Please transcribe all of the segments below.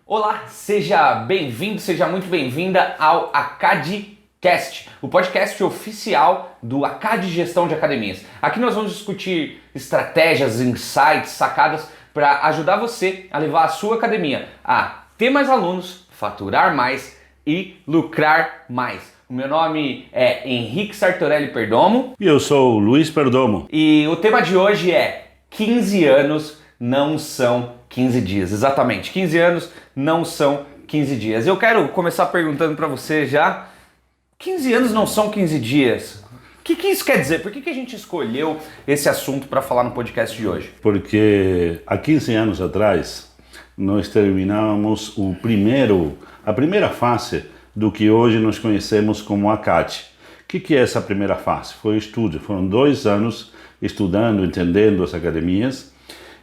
Olá, seja bem-vindo, seja muito bem-vinda ao ACADcast, o podcast oficial do ACAD Gestão de Academias. Aqui nós vamos discutir estratégias, insights, sacadas para ajudar você a levar a sua academia a ter mais alunos, faturar mais e lucrar mais. O meu nome é Henrique Sartorelli Perdomo. E eu sou o Luiz Perdomo. E o tema de hoje é 15 anos não são 15 dias. Exatamente, 15 anos não são 15 dias. Eu quero começar perguntando para você já, 15 anos não são 15 dias? O que isso quer dizer? Por que a gente escolheu esse assunto para falar no podcast de hoje? Porque há 15 anos atrás nós terminamos a primeira fase do que hoje nós conhecemos como ACAD. O que é essa primeira fase? Foi o estudo. Foram 2 anos estudando, entendendo as academias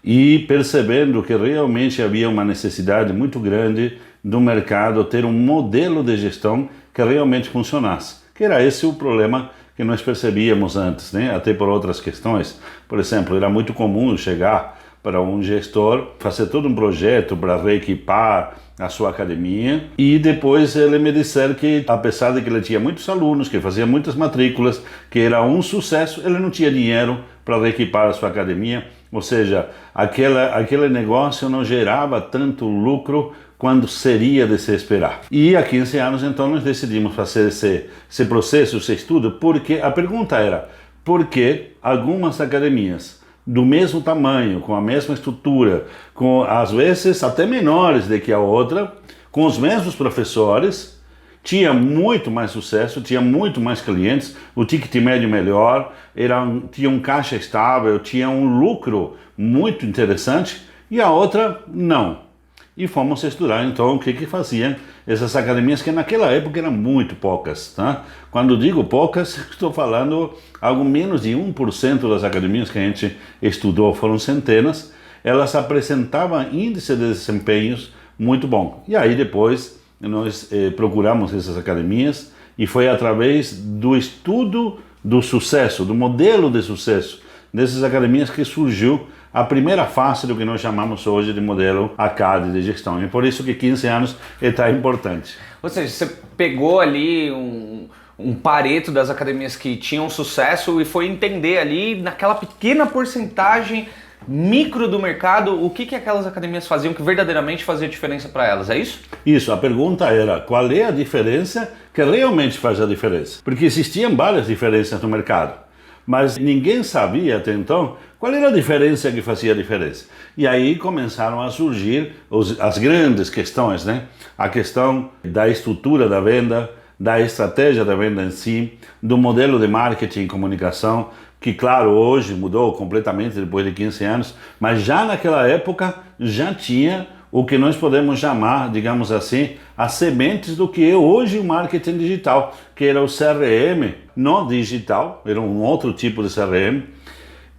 e percebendo que realmente havia uma necessidade muito grande do mercado ter um modelo de gestão que realmente funcionasse. Que era esse o problema que nós percebíamos antes, né? Até por outras questões. Por exemplo, era muito comum chegar para um gestor, fazer todo um projeto para reequipar a sua academia e depois ele me disser que, apesar de que ele tinha muitos alunos, que fazia muitas matrículas, que era um sucesso, ele não tinha dinheiro para reequipar a sua academia, ou seja, aquele negócio não gerava tanto lucro quanto seria de se esperar. E há 15 anos então nós decidimos fazer esse processo, esse estudo, porque a pergunta era, por que algumas academias do mesmo tamanho, com a mesma estrutura, com às vezes até menores do que a outra, com os mesmos professores, tinha muito mais sucesso, tinha muito mais clientes, o ticket médio melhor, tinha um caixa estável, tinha um lucro muito interessante, e a outra não. E fomos estudar então o que faziam essas academias, que naquela época eram muito poucas, tá? Quando digo poucas, estou falando algo menos de 1% das academias que a gente estudou, foram centenas, elas apresentavam índice de desempenhos muito bom. E aí depois nós procuramos essas academias e foi através do estudo do sucesso, do modelo de sucesso dessas academias que surgiu a primeira fase do que nós chamamos hoje de modelo ACAD de gestão. E por isso que 15 anos é tão importante. Ou seja, você pegou ali um pareto das academias que tinham sucesso e foi entender ali naquela pequena porcentagem micro do mercado o que aquelas academias faziam que verdadeiramente fazia diferença para elas, é isso? Isso, a pergunta era qual é a diferença que realmente faz a diferença? Porque existiam várias diferenças no mercado, mas ninguém sabia até então qual era a diferença que fazia a diferença. E aí começaram a surgir as grandes questões, né? A questão da estrutura da venda, da estratégia da venda em si, do modelo de marketing e comunicação, que claro, hoje mudou completamente depois de 15 anos, mas já naquela época já tinha o que nós podemos chamar, digamos assim, as sementes do que é hoje o marketing digital, que era o CRM, não digital, era um outro tipo de CRM,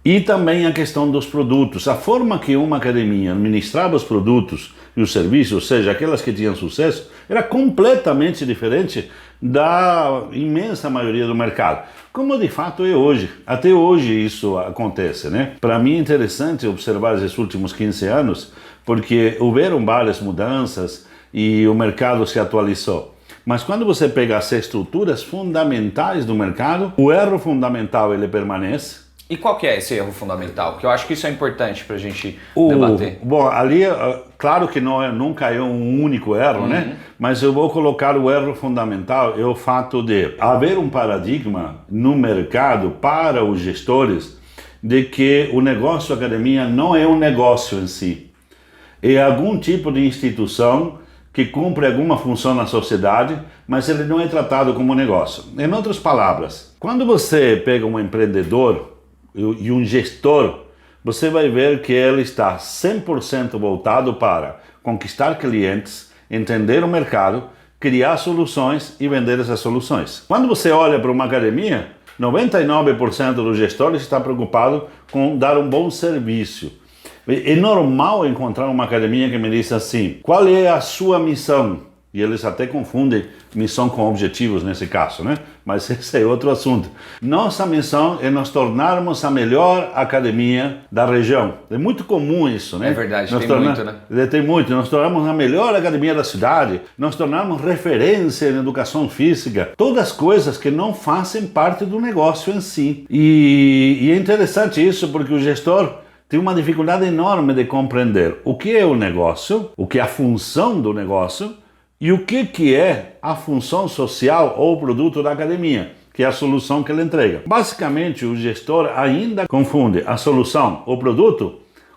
e também a questão dos produtos. A forma que uma academia administrava os produtos e os serviços, ou seja, aquelas que tinham sucesso, era completamente diferente da imensa maioria do mercado, como de fato é hoje. Até hoje isso acontece, né? Para mim é interessante observar esses últimos 15 anos, porque houveram várias mudanças e o mercado se atualizou. Mas quando você pega as estruturas fundamentais do mercado, o erro fundamental ele permanece. E qual que é esse erro fundamental? Porque eu acho que isso é importante para a gente debater. Bom, ali, claro que nunca é um único erro, né? Mas eu vou colocar o erro fundamental, é o fato de haver um paradigma no mercado para os gestores de que o negócio academia não é um negócio em si. É algum tipo de instituição que cumpre alguma função na sociedade, mas ele não é tratado como negócio. Em outras palavras, quando você pega um empreendedor e um gestor, você vai ver que ele está 100% voltado para conquistar clientes, entender o mercado, criar soluções e vender essas soluções. Quando você olha para uma academia, 99% dos gestores está preocupado com dar um bom serviço. É normal encontrar uma academia que me diz assim, qual é a sua missão? E eles até confundem missão com objetivos nesse caso, né? Mas esse é outro assunto. Nossa missão é nos tornarmos a melhor academia da região. É muito comum isso, né? É verdade, muito, né? Tem muito. Nós tornarmos a melhor academia da cidade, nós tornarmos referência em educação física, todas coisas que não fazem parte do negócio em si. E é interessante isso porque o gestor tem uma dificuldade enorme de compreender o que é o negócio, o que é a função do negócio e o que é a função social ou produto da academia, que é a solução que ele entrega. Basicamente, o gestor ainda confunde a solução, o produto,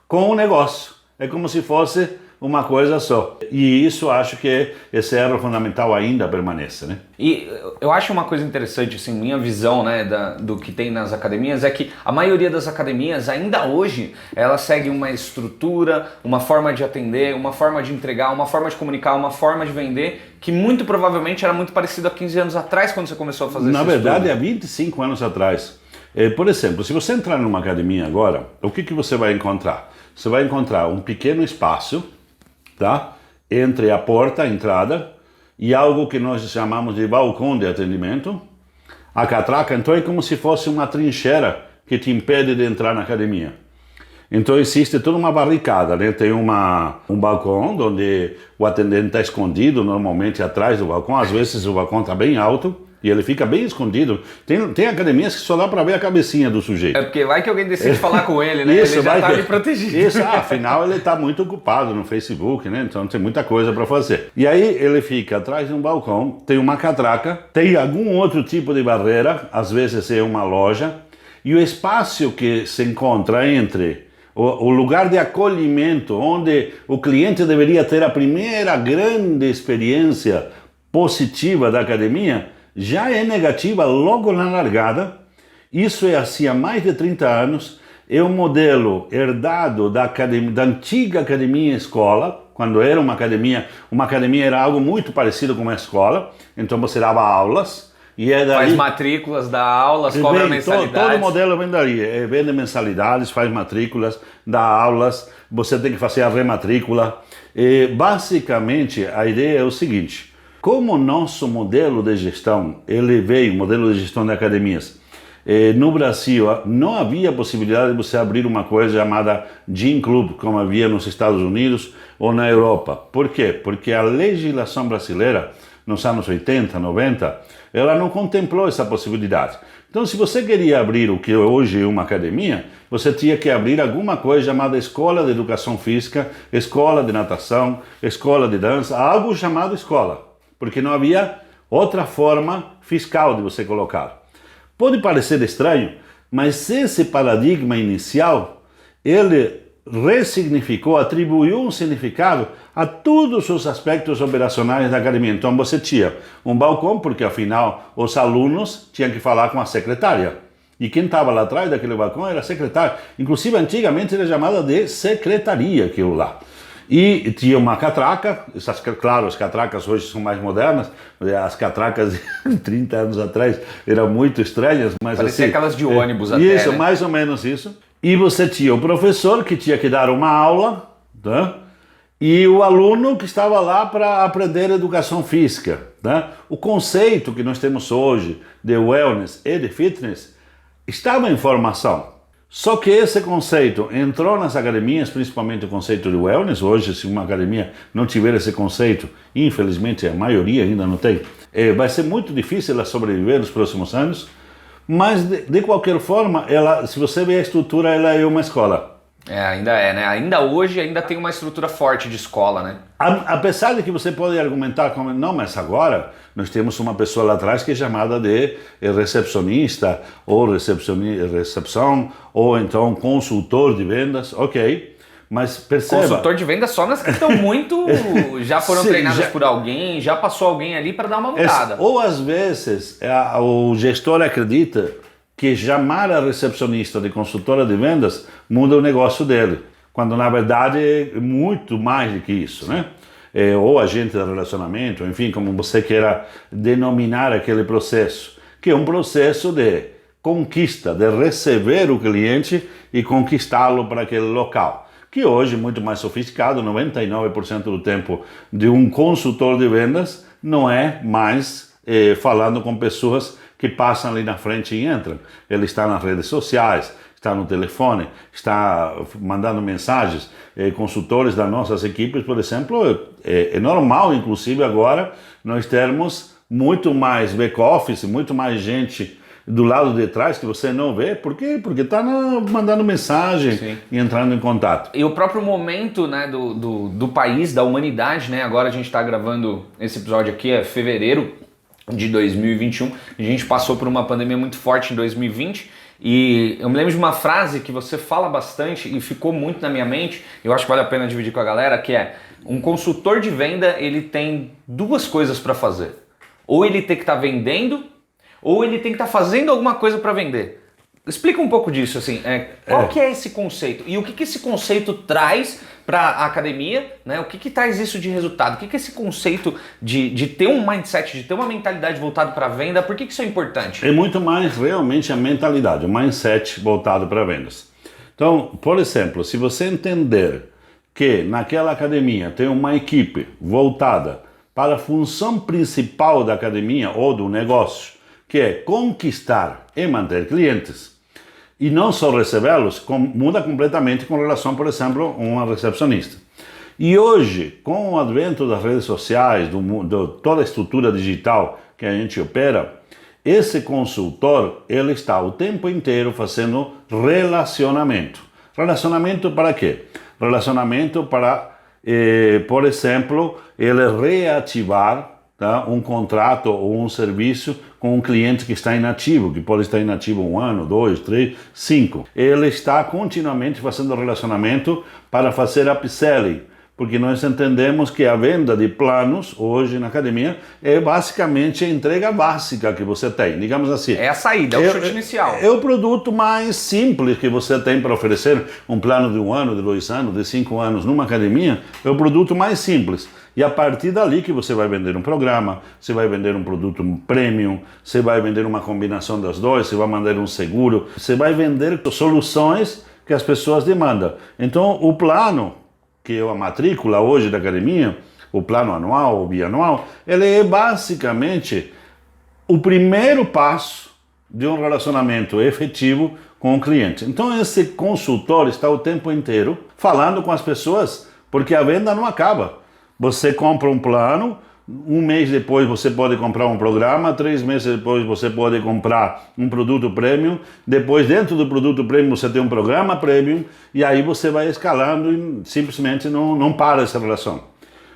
com o negócio. É como se fosse uma coisa só. E isso acho que esse erro fundamental ainda permanece, né? E eu acho uma coisa interessante, assim, minha visão, né, do que tem nas academias é que a maioria das academias, ainda hoje, ela segue uma estrutura, uma forma de atender, uma forma de entregar, uma forma de comunicar, uma forma de vender, que muito provavelmente era muito parecido há 15 anos atrás, quando você começou a fazer Na esse verdade, estudo. há 25 anos atrás. Por exemplo, se você entrar numa academia agora, o que você vai encontrar? Você vai encontrar um pequeno espaço, tá? Entre a porta, a entrada, e algo que nós chamamos de balcão de atendimento. A catraca, então, é como se fosse uma trincheira que te impede de entrar na academia. Então existe toda uma barricada, né? Tem um balcão onde o atendente está escondido, normalmente atrás do balcão. Às vezes o balcão está bem alto e ele fica bem escondido. Tem academias que só dá para ver a cabecinha do sujeito. É porque vai que alguém decide falar com ele, né? Isso, ele já vai tá que- ali protegido. Isso, afinal ele está muito ocupado no Facebook, né? Então tem muita coisa para fazer. E aí ele fica atrás de um balcão, tem uma catraca, tem algum outro tipo de barreira, às vezes é uma loja, e o espaço que se encontra entre o lugar de acolhimento, onde o cliente deveria ter a primeira grande experiência positiva da academia, já é negativa logo na largada. Isso é assim há mais de 30 anos, é um modelo herdado da antiga academia escola, quando era uma academia era algo muito parecido com uma escola, então você dava aulas, e é daí... Faz matrículas, dá aulas, cobra mensalidades. Todo modelo vem daí, vende mensalidades, faz matrículas, dá aulas, você tem que fazer a rematrícula. Basicamente, a ideia é o seguinte: como o nosso modelo de gestão, ele veio, modelo de gestão de academias, no Brasil não havia possibilidade de você abrir uma coisa chamada Gym Club, como havia nos Estados Unidos ou na Europa. Por quê? Porque a legislação brasileira, nos anos 80, 90, ela não contemplou essa possibilidade. Então, se você queria abrir o que hoje é uma academia, você tinha que abrir alguma coisa chamada escola de educação física, escola de natação, escola de dança, algo chamado escola, porque não havia outra forma fiscal de você colocar. Pode parecer estranho, mas esse paradigma inicial, ele ressignificou, atribuiu um significado a todos os aspectos operacionais da academia. Então você tinha um balcão, porque afinal os alunos tinham que falar com a secretária. E quem estava lá atrás daquele balcão era a secretária. Inclusive antigamente era chamada de secretaria aquilo lá. E tinha uma catraca, claro, as catracas hoje são mais modernas, as catracas de 30 anos atrás eram muito estranhas, mas Parecia assim, aquelas de ônibus até, isso, né? mais ou menos isso. E você tinha o professor que tinha que dar uma aula, tá? E o aluno que estava lá para aprender educação física, tá? O conceito que nós temos hoje de wellness e de fitness estava em formação. Só que esse conceito entrou nas academias, principalmente o conceito de wellness. Hoje, se uma academia não tiver esse conceito, infelizmente a maioria ainda não tem, vai ser muito difícil ela sobreviver nos próximos anos. Mas, de qualquer forma, ela, se você vê a estrutura, ela é uma escola. Ainda é, né? Ainda hoje ainda tem uma estrutura forte de escola, né? Apesar de que você pode argumentar como, não, mas agora nós temos uma pessoa lá atrás que é chamada de recepcionista, ou recepção, ou então consultor de vendas, ok. Mas perceba... Consultor de vendas só nas que estão muito... já foram Sim, treinadas por alguém, já passou alguém ali para dar uma mudada. Ou às vezes o gestor acredita que chamar a recepcionista de consultora de vendas muda o negócio dele, quando na verdade é muito mais do que isso, né? Ou agente de relacionamento, enfim, como você queira denominar aquele processo, que é um processo de conquista, de receber o cliente e conquistá-lo para aquele local. que hoje é muito mais sofisticado. 99% do tempo de um consultor de vendas não é mais falando com pessoas que passam ali na frente e entram. Ele está nas redes sociais, está no telefone, está mandando mensagens. Consultores das nossas equipes, por exemplo, é normal, inclusive agora, nós termos muito mais back-office, muito mais gente do lado de trás que você não vê. Por quê? Porque está mandando mensagem Sim. e entrando em contato. E o próprio momento, né, do país, da humanidade, né? Agora a gente está gravando esse episódio aqui, é fevereiro de 2021. A gente passou por uma pandemia muito forte em 2020 e eu me lembro de uma frase que você fala bastante e ficou muito na minha mente, eu acho que vale a pena dividir com a galera, que é: um consultor de venda, ele tem duas coisas para fazer. Ou ele tem que estar vendendo, ou ele tem que estar fazendo alguma coisa para vender. Explica um pouco disso, assim, qual que é esse conceito? E o que esse conceito traz para a academia, né? O que traz isso de resultado? O que esse conceito de ter um mindset, de ter uma mentalidade voltada para a venda, por que isso é importante? É muito mais realmente a mentalidade, o mindset voltado para vendas. Então, por exemplo, se você entender que naquela academia tem uma equipe voltada para a função principal da academia ou do negócio, que é conquistar e manter clientes, e não só recebê-los, muda completamente com relação, por exemplo, a uma recepcionista. E hoje, com o advento das redes sociais, de toda a estrutura digital que a gente opera, esse consultor, ele está o tempo inteiro fazendo relacionamento. Relacionamento para quê? Relacionamento para, por exemplo, ele reativar um contrato ou um serviço com um cliente que está inativo, que pode estar inativo 1 ano, 2, 3, 5. Ele está continuamente fazendo relacionamento para fazer upselling, porque nós entendemos que a venda de planos hoje na academia é basicamente a entrega básica que você tem, digamos assim. É a saída, é o chute inicial. É o produto mais simples que você tem para oferecer. Um plano de 1 ano, de 2 anos, de 5 anos numa academia é o produto mais simples. E a partir dali que você vai vender um programa, você vai vender um produto premium, você vai vender uma combinação das duas, você vai vender um seguro, você vai vender soluções que as pessoas demandam. Então o plano, que é a matrícula hoje da academia, o plano anual ou bianual, ele é basicamente o primeiro passo de um relacionamento efetivo com o cliente. Então esse consultor está o tempo inteiro falando com as pessoas, porque a venda não acaba. Você compra um plano, 1 mês depois você pode comprar um programa, 3 meses depois você pode comprar um produto premium, depois dentro do produto premium você tem um programa premium, e aí você vai escalando e simplesmente não para essa relação.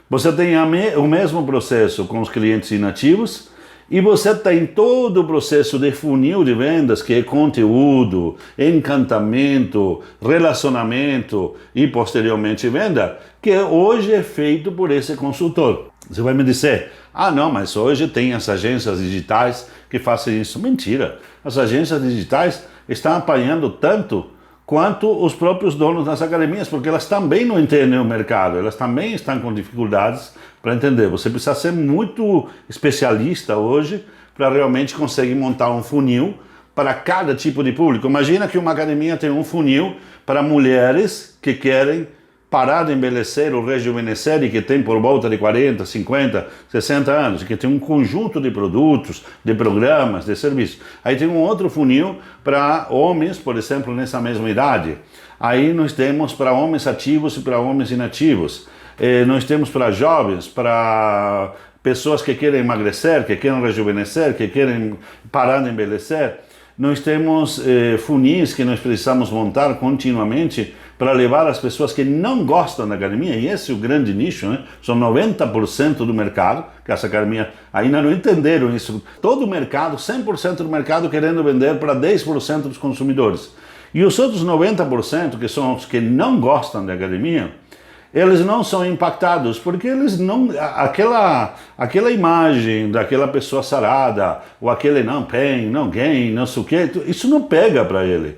Você tem o mesmo processo com os clientes inativos, e você tem todo o processo de funil de vendas, que é conteúdo, encantamento, relacionamento e posteriormente venda, que hoje é feito por esse consultor. Você vai me dizer: ah não, mas hoje tem as agências digitais que fazem isso. Mentira! As agências digitais estão apanhando tanto quanto os próprios donos das academias, porque elas também não entendem o mercado, elas também estão com dificuldades para entender. Você precisa ser muito especialista hoje para realmente conseguir montar um funil para cada tipo de público. Imagina que uma academia tem um funil para mulheres que querem parar de envelhecer ou rejuvenescer e que tem por volta de 40, 50, 60 anos, e que tem um conjunto de produtos, de programas, de serviços. Aí tem um outro funil para homens, por exemplo, nessa mesma idade. Aí nós temos para homens ativos e para homens inativos. Nós temos para jovens, para pessoas que querem emagrecer, que querem rejuvenescer, que querem parar de envelhecer. Nós temos funis que nós precisamos montar continuamente para levar as pessoas que não gostam da academia, e esse é o grande nicho, né? São 90% do mercado, que essa academia ainda não entenderam isso. Todo o mercado, 100% do mercado querendo vender para 10% dos consumidores. E os outros 90%, que são os que não gostam da academia, eles não são impactados, porque eles não... Aquela imagem daquela pessoa sarada, ou aquele não pain, não gain, não sei o quê, isso não pega para ele.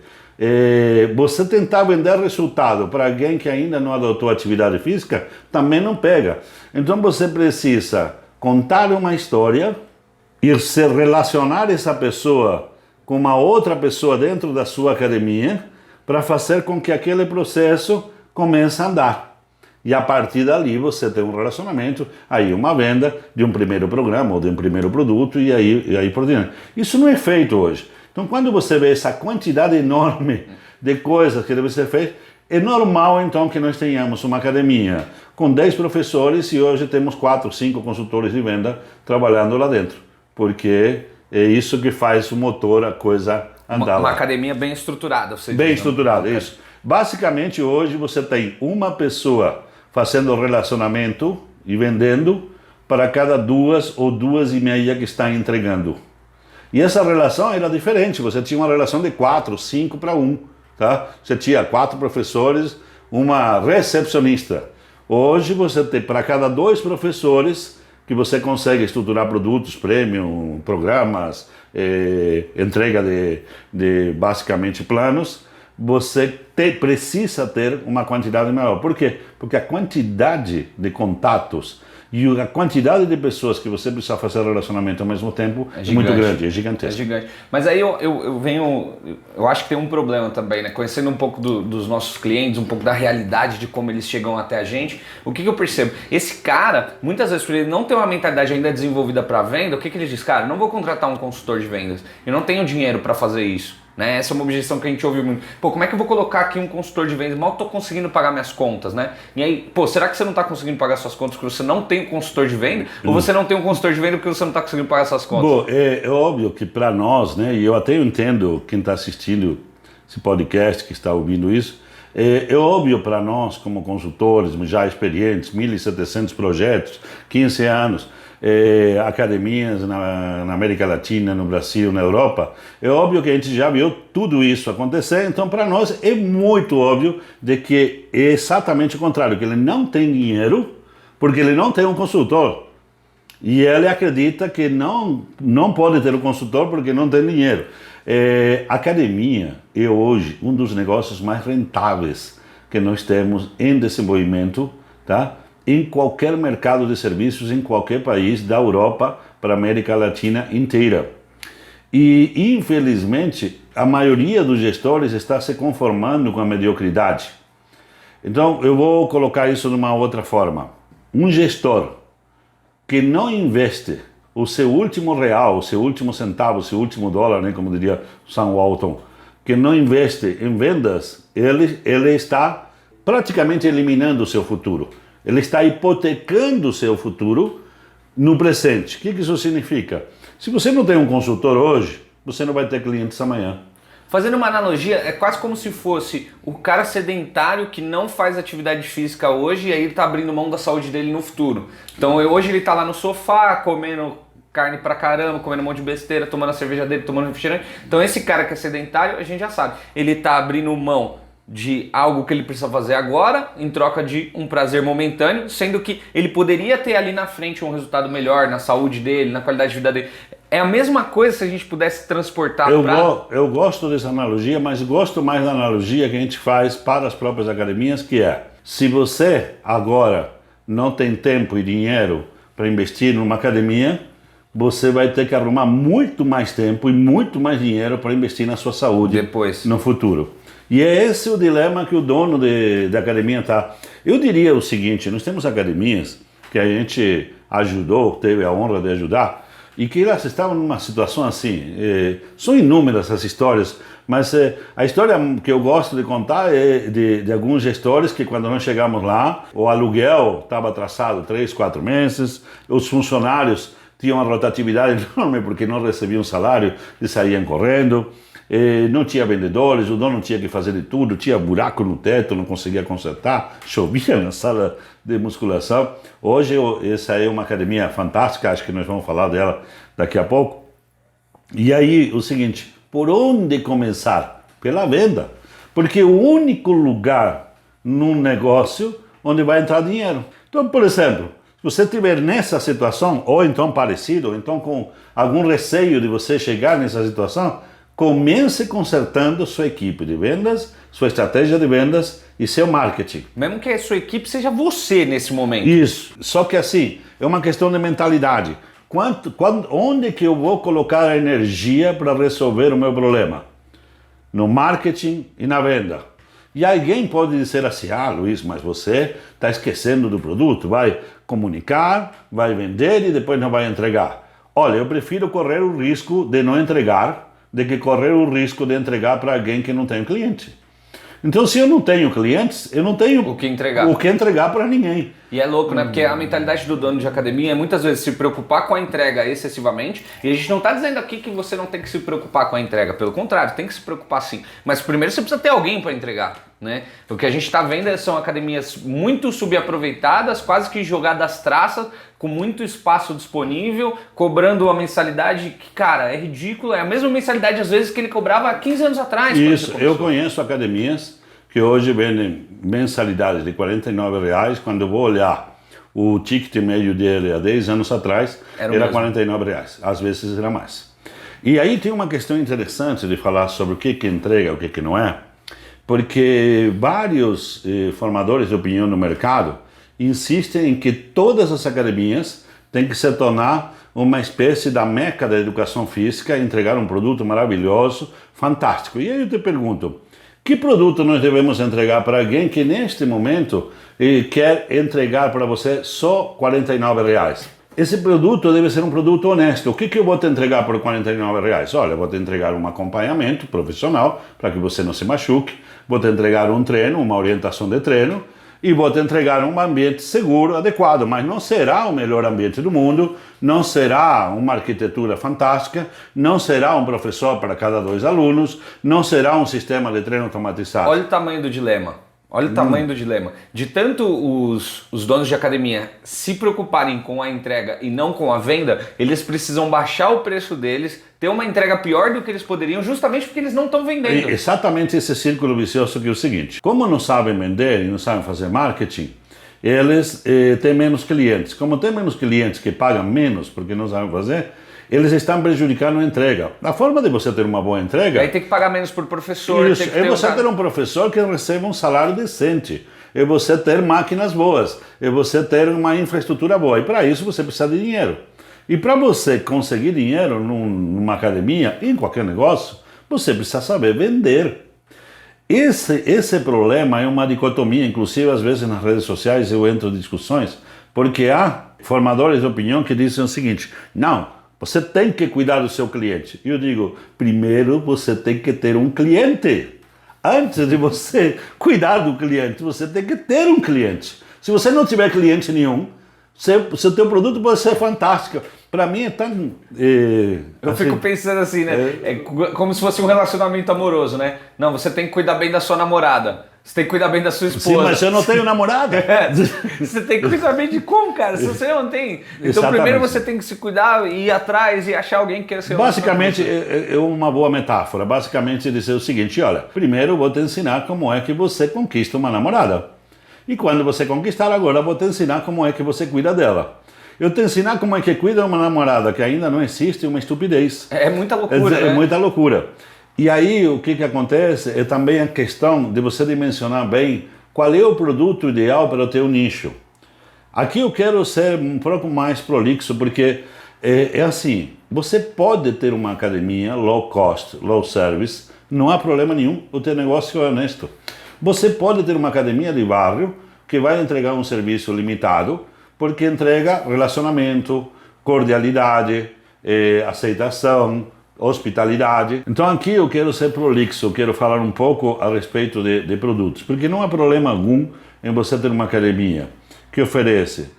Você tentar vender resultado para alguém que ainda não adotou atividade física, também não pega. Então você precisa contar uma história e se relacionar essa pessoa com uma outra pessoa dentro da sua academia, para fazer com que aquele processo começa a andar. E a partir dali você tem um relacionamento, aí uma venda de um primeiro programa ou de um primeiro produto e aí por diante. Isso não é feito hoje. Então quando você vê essa quantidade enorme de coisas que devem ser feitas, é normal então que nós tenhamos uma academia com 10 professores e hoje temos 4, 5 consultores de venda trabalhando lá dentro. Porque é isso que faz o motor, a coisa andar Uma lá. academia bem estruturada, você Bem diz, estruturada, isso. Basicamente hoje você tem uma pessoa fazendo relacionamento e vendendo para cada 2 ou 2,5 que está entregando. E essa relação era diferente, você tinha uma relação de 4, 5 para 1, tá? Você tinha 4 professores, uma recepcionista. Hoje você tem para cada 2 professores que você consegue estruturar produtos, premium, programas, entrega de basicamente planos, você precisa ter uma quantidade maior. Por quê? Porque a quantidade de contatos e a quantidade de pessoas que você precisa fazer relacionamento ao mesmo tempo é muito grande, é gigantesco. É gigante. Mas aí eu acho que tem um problema também, né? Conhecendo um pouco dos nossos clientes, um pouco da realidade de como eles chegam até a gente, o que eu percebo? Esse cara, muitas vezes por ele não ter uma mentalidade ainda desenvolvida para venda, o que ele diz? Cara, não vou contratar um consultor de vendas, eu não tenho dinheiro para fazer isso. Né? Essa é uma objeção que a gente ouve muito. Pô, como é que eu vou colocar aqui um consultor de vendas? Mal estou conseguindo pagar minhas contas, né? E aí, pô, será que você não está conseguindo pagar suas contas porque você não tem um consultor de venda? Ou você não tem um consultor de venda porque você não está conseguindo pagar suas contas? Bom, é óbvio que para nós, né, e eu até entendo quem está assistindo esse podcast, que está ouvindo isso, é óbvio para nós como consultores já experientes, 1.700 projetos, 15 anos, academias na América Latina, no Brasil, na Europa, é óbvio que a gente já viu tudo isso acontecer, então para nós é muito óbvio de que é exatamente o contrário, que ele não tem dinheiro porque ele não tem um consultor. E ele acredita que não pode ter um consultor porque não tem dinheiro. Academia é hoje um dos negócios mais rentáveis que nós temos em desenvolvimento, tá? Em qualquer mercado de serviços, em qualquer país da Europa para a América Latina inteira. E, infelizmente, a maioria dos gestores está se conformando com a mediocridade. Então, eu vou colocar isso de uma outra forma. Um gestor que não investe o seu último real, o seu último centavo, o seu último dólar, né, como diria Sam Walton, que não investe em vendas, ele está praticamente eliminando o seu futuro. Ele está hipotecando o seu futuro no presente. O que isso significa? Se você não tem um consultor hoje, você não vai ter clientes amanhã. Fazendo uma analogia, é quase como se fosse o cara sedentário que não faz atividade física hoje e aí ele está abrindo mão da saúde dele no futuro. Então hoje ele está lá no sofá comendo carne pra caramba, comendo um monte de besteira, tomando a cerveja dele, tomando refrigerante. Então esse cara que é sedentário, a gente já sabe, ele está abrindo mão de algo que ele precisa fazer agora em troca de um prazer momentâneo, sendo que ele poderia ter ali na frente um resultado melhor na saúde dele, na qualidade de vida dele. É a mesma coisa se a gente pudesse transportar para... Eu gosto dessa analogia, mas gosto mais da analogia que a gente faz para as próprias academias, que é, se você agora não tem tempo e dinheiro para investir numa academia, você vai ter que arrumar muito mais tempo e muito mais dinheiro para investir na sua saúde depois, no futuro. E é esse o dilema que o dono da academia está. Eu diria o seguinte, nós temos academias que a gente ajudou, teve a honra de ajudar, e que elas estavam numa situação assim. São inúmeras as histórias, mas a história que eu gosto de contar é de alguns gestores que quando nós chegamos lá, o aluguel estava atrasado 3, 4 meses, os funcionários tinham uma rotatividade enorme porque não recebiam salário e saíam correndo. Não tinha vendedores, o dono tinha que fazer de tudo, tinha buraco no teto, não conseguia consertar, chovia na sala de musculação. Hoje essa é uma academia fantástica, acho que nós vamos falar dela daqui a pouco. E aí o seguinte, por onde começar? Pela venda, porque é o único lugar num negócio onde vai entrar dinheiro. Então, por exemplo, se você estiver nessa situação, ou então parecido, ou então com algum receio de você chegar nessa situação, comece consertando sua equipe de vendas, sua estratégia de vendas e seu marketing. Mesmo que a sua equipe seja você nesse momento. Isso, só que assim, é uma questão de mentalidade. Onde que eu vou colocar a energia para resolver o meu problema? No marketing e na venda. E alguém pode dizer assim, Luiz, mas você está esquecendo do produto, vai comunicar, vai vender e depois não vai entregar. Olha, eu prefiro correr o risco de não entregar do que correr o risco de entregar para alguém que não tem cliente. Então, se eu não tenho clientes, eu não tenho o que entregar para ninguém. E é louco, né? Porque a mentalidade do dono de academia é muitas vezes se preocupar com a entrega excessivamente. E a gente não está dizendo aqui que você não tem que se preocupar com a entrega. Pelo contrário, tem que se preocupar sim. Mas primeiro você precisa ter alguém para entregar, né? O que a gente está vendo são academias muito subaproveitadas, quase que jogadas às traças, com muito espaço disponível, cobrando uma mensalidade que, cara, é ridícula. É a mesma mensalidade às vezes que ele cobrava há 15 anos atrás. Isso, eu conheço academias que hoje vendem mensalidades de R$49, quando eu vou olhar o ticket médio dele há 10 anos atrás, era R$49, às vezes era mais. E aí tem uma questão interessante de falar sobre o que entrega, o que não é, porque vários formadores de opinião no mercado insistem em que todas as academias têm que se tornar uma espécie da meca da educação física, entregar um produto maravilhoso, fantástico. E aí eu te pergunto, que produto nós devemos entregar para alguém que neste momento quer entregar para você só R$49? Esse produto deve ser um produto honesto. O que eu vou te entregar por R$49? Olha, eu vou te entregar um acompanhamento profissional para que você não se machuque, vou te entregar um treino, uma orientação de treino, e vou te entregar um ambiente seguro, adequado, mas não será o melhor ambiente do mundo, não será uma arquitetura fantástica, não será um professor para cada 2 alunos, não será um sistema de treino automatizado. Olha o tamanho do dilema. Olha o tamanho do dilema. De tanto os donos de academia se preocuparem com a entrega e não com a venda, eles precisam baixar o preço deles, ter uma entrega pior do que eles poderiam, justamente porque eles não estão vendendo. Exatamente esse círculo vicioso que é o seguinte: como não sabem vender e não sabem fazer marketing, eles têm menos clientes. Como tem menos clientes que pagam menos porque não sabem fazer, eles estão prejudicando a entrega. A forma de você ter uma boa entrega... Aí tem que pagar menos por professor. Isso, é você ter um professor que receba um salário decente. É você ter máquinas boas. É você ter uma infraestrutura boa. E para isso você precisa de dinheiro. E para você conseguir dinheiro numa academia, em qualquer negócio, você precisa saber vender. Esse problema é uma dicotomia, inclusive às vezes nas redes sociais eu entro em discussões, porque há formadores de opinião que dizem o seguinte: não, você tem que cuidar do seu cliente. E eu digo, primeiro você tem que ter um cliente. Antes de você cuidar do cliente, você tem que ter um cliente. Se você não tiver cliente nenhum, seu teu produto pode ser fantástico. Para mim é tão... eu fico pensando assim, né? É como se fosse um relacionamento amoroso, né? Não, você tem que cuidar bem da sua namorada. Você tem que cuidar bem da sua esposa. Sim, mas eu não tenho namorada. Você tem que cuidar bem de como, cara? Se você não tem... Então, Exatamente. Primeiro você tem que se cuidar, ir atrás e achar alguém que queira ser... Basicamente, é uma boa metáfora. Basicamente, dizer o seguinte: olha, primeiro eu vou te ensinar como é que você conquista uma namorada. E quando você conquistar, agora eu vou te ensinar como é que você cuida dela. Eu te ensinar como é que cuida uma namorada que ainda não existe, uma estupidez. É muita loucura, É muita loucura. E aí o que acontece é também a questão de você dimensionar bem qual é o produto ideal para o teu nicho. Aqui eu quero ser um pouco mais prolixo, porque é assim, você pode ter uma academia low cost, low service, não há problema nenhum, o teu negócio é honesto. Você pode ter uma academia de bairro que vai entregar um serviço limitado, porque entrega relacionamento, cordialidade, aceitação, hospitalidade. Então aqui eu quero ser prolixo, eu quero falar um pouco a respeito de produtos, porque não há problema algum em você ter uma academia que oferece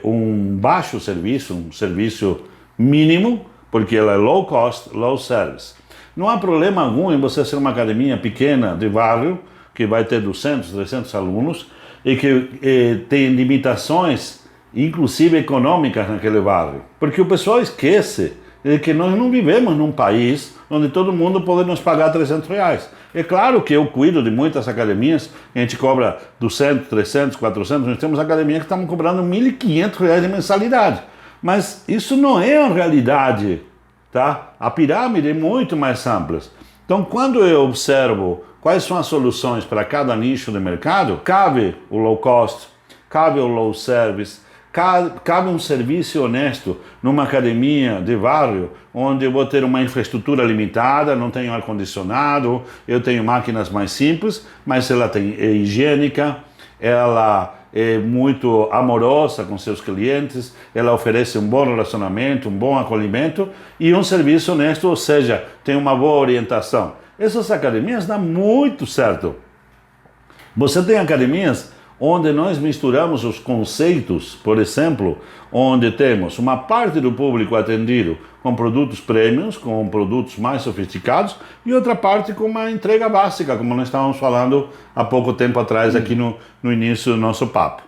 um baixo serviço, um serviço mínimo, porque ela é low cost, low service. Não há problema algum em você ser uma academia pequena de bairro, que vai ter 200, 300 alunos, e que tem limitações, inclusive econômicas, naquele bairro. Porque o pessoal esquece de que nós não vivemos num país onde todo mundo pode nos pagar R$300. É claro que eu cuido de muitas academias, a gente cobra 200, 300, 400, nós temos academias que estamos cobrando R$1.500 de mensalidade. Mas isso não é a realidade, tá? A pirâmide é muito mais ampla. Então, quando eu observo quais são as soluções para cada nicho de mercado, cabe o low cost, cabe o low service, Cabe um serviço honesto numa academia de bairro, onde eu vou ter uma infraestrutura limitada, não tenho ar-condicionado, eu tenho máquinas mais simples, mas ela é higiênica, ela é muito amorosa com seus clientes, ela oferece um bom relacionamento, um bom acolhimento e um serviço honesto, ou seja, tem uma boa orientação. Essas academias dão muito certo. Você tem academias onde nós misturamos os conceitos, por exemplo, onde temos uma parte do público atendido com produtos premiums, com produtos mais sofisticados, e outra parte com uma entrega básica, como nós estávamos falando há pouco tempo atrás aqui no início do nosso papo.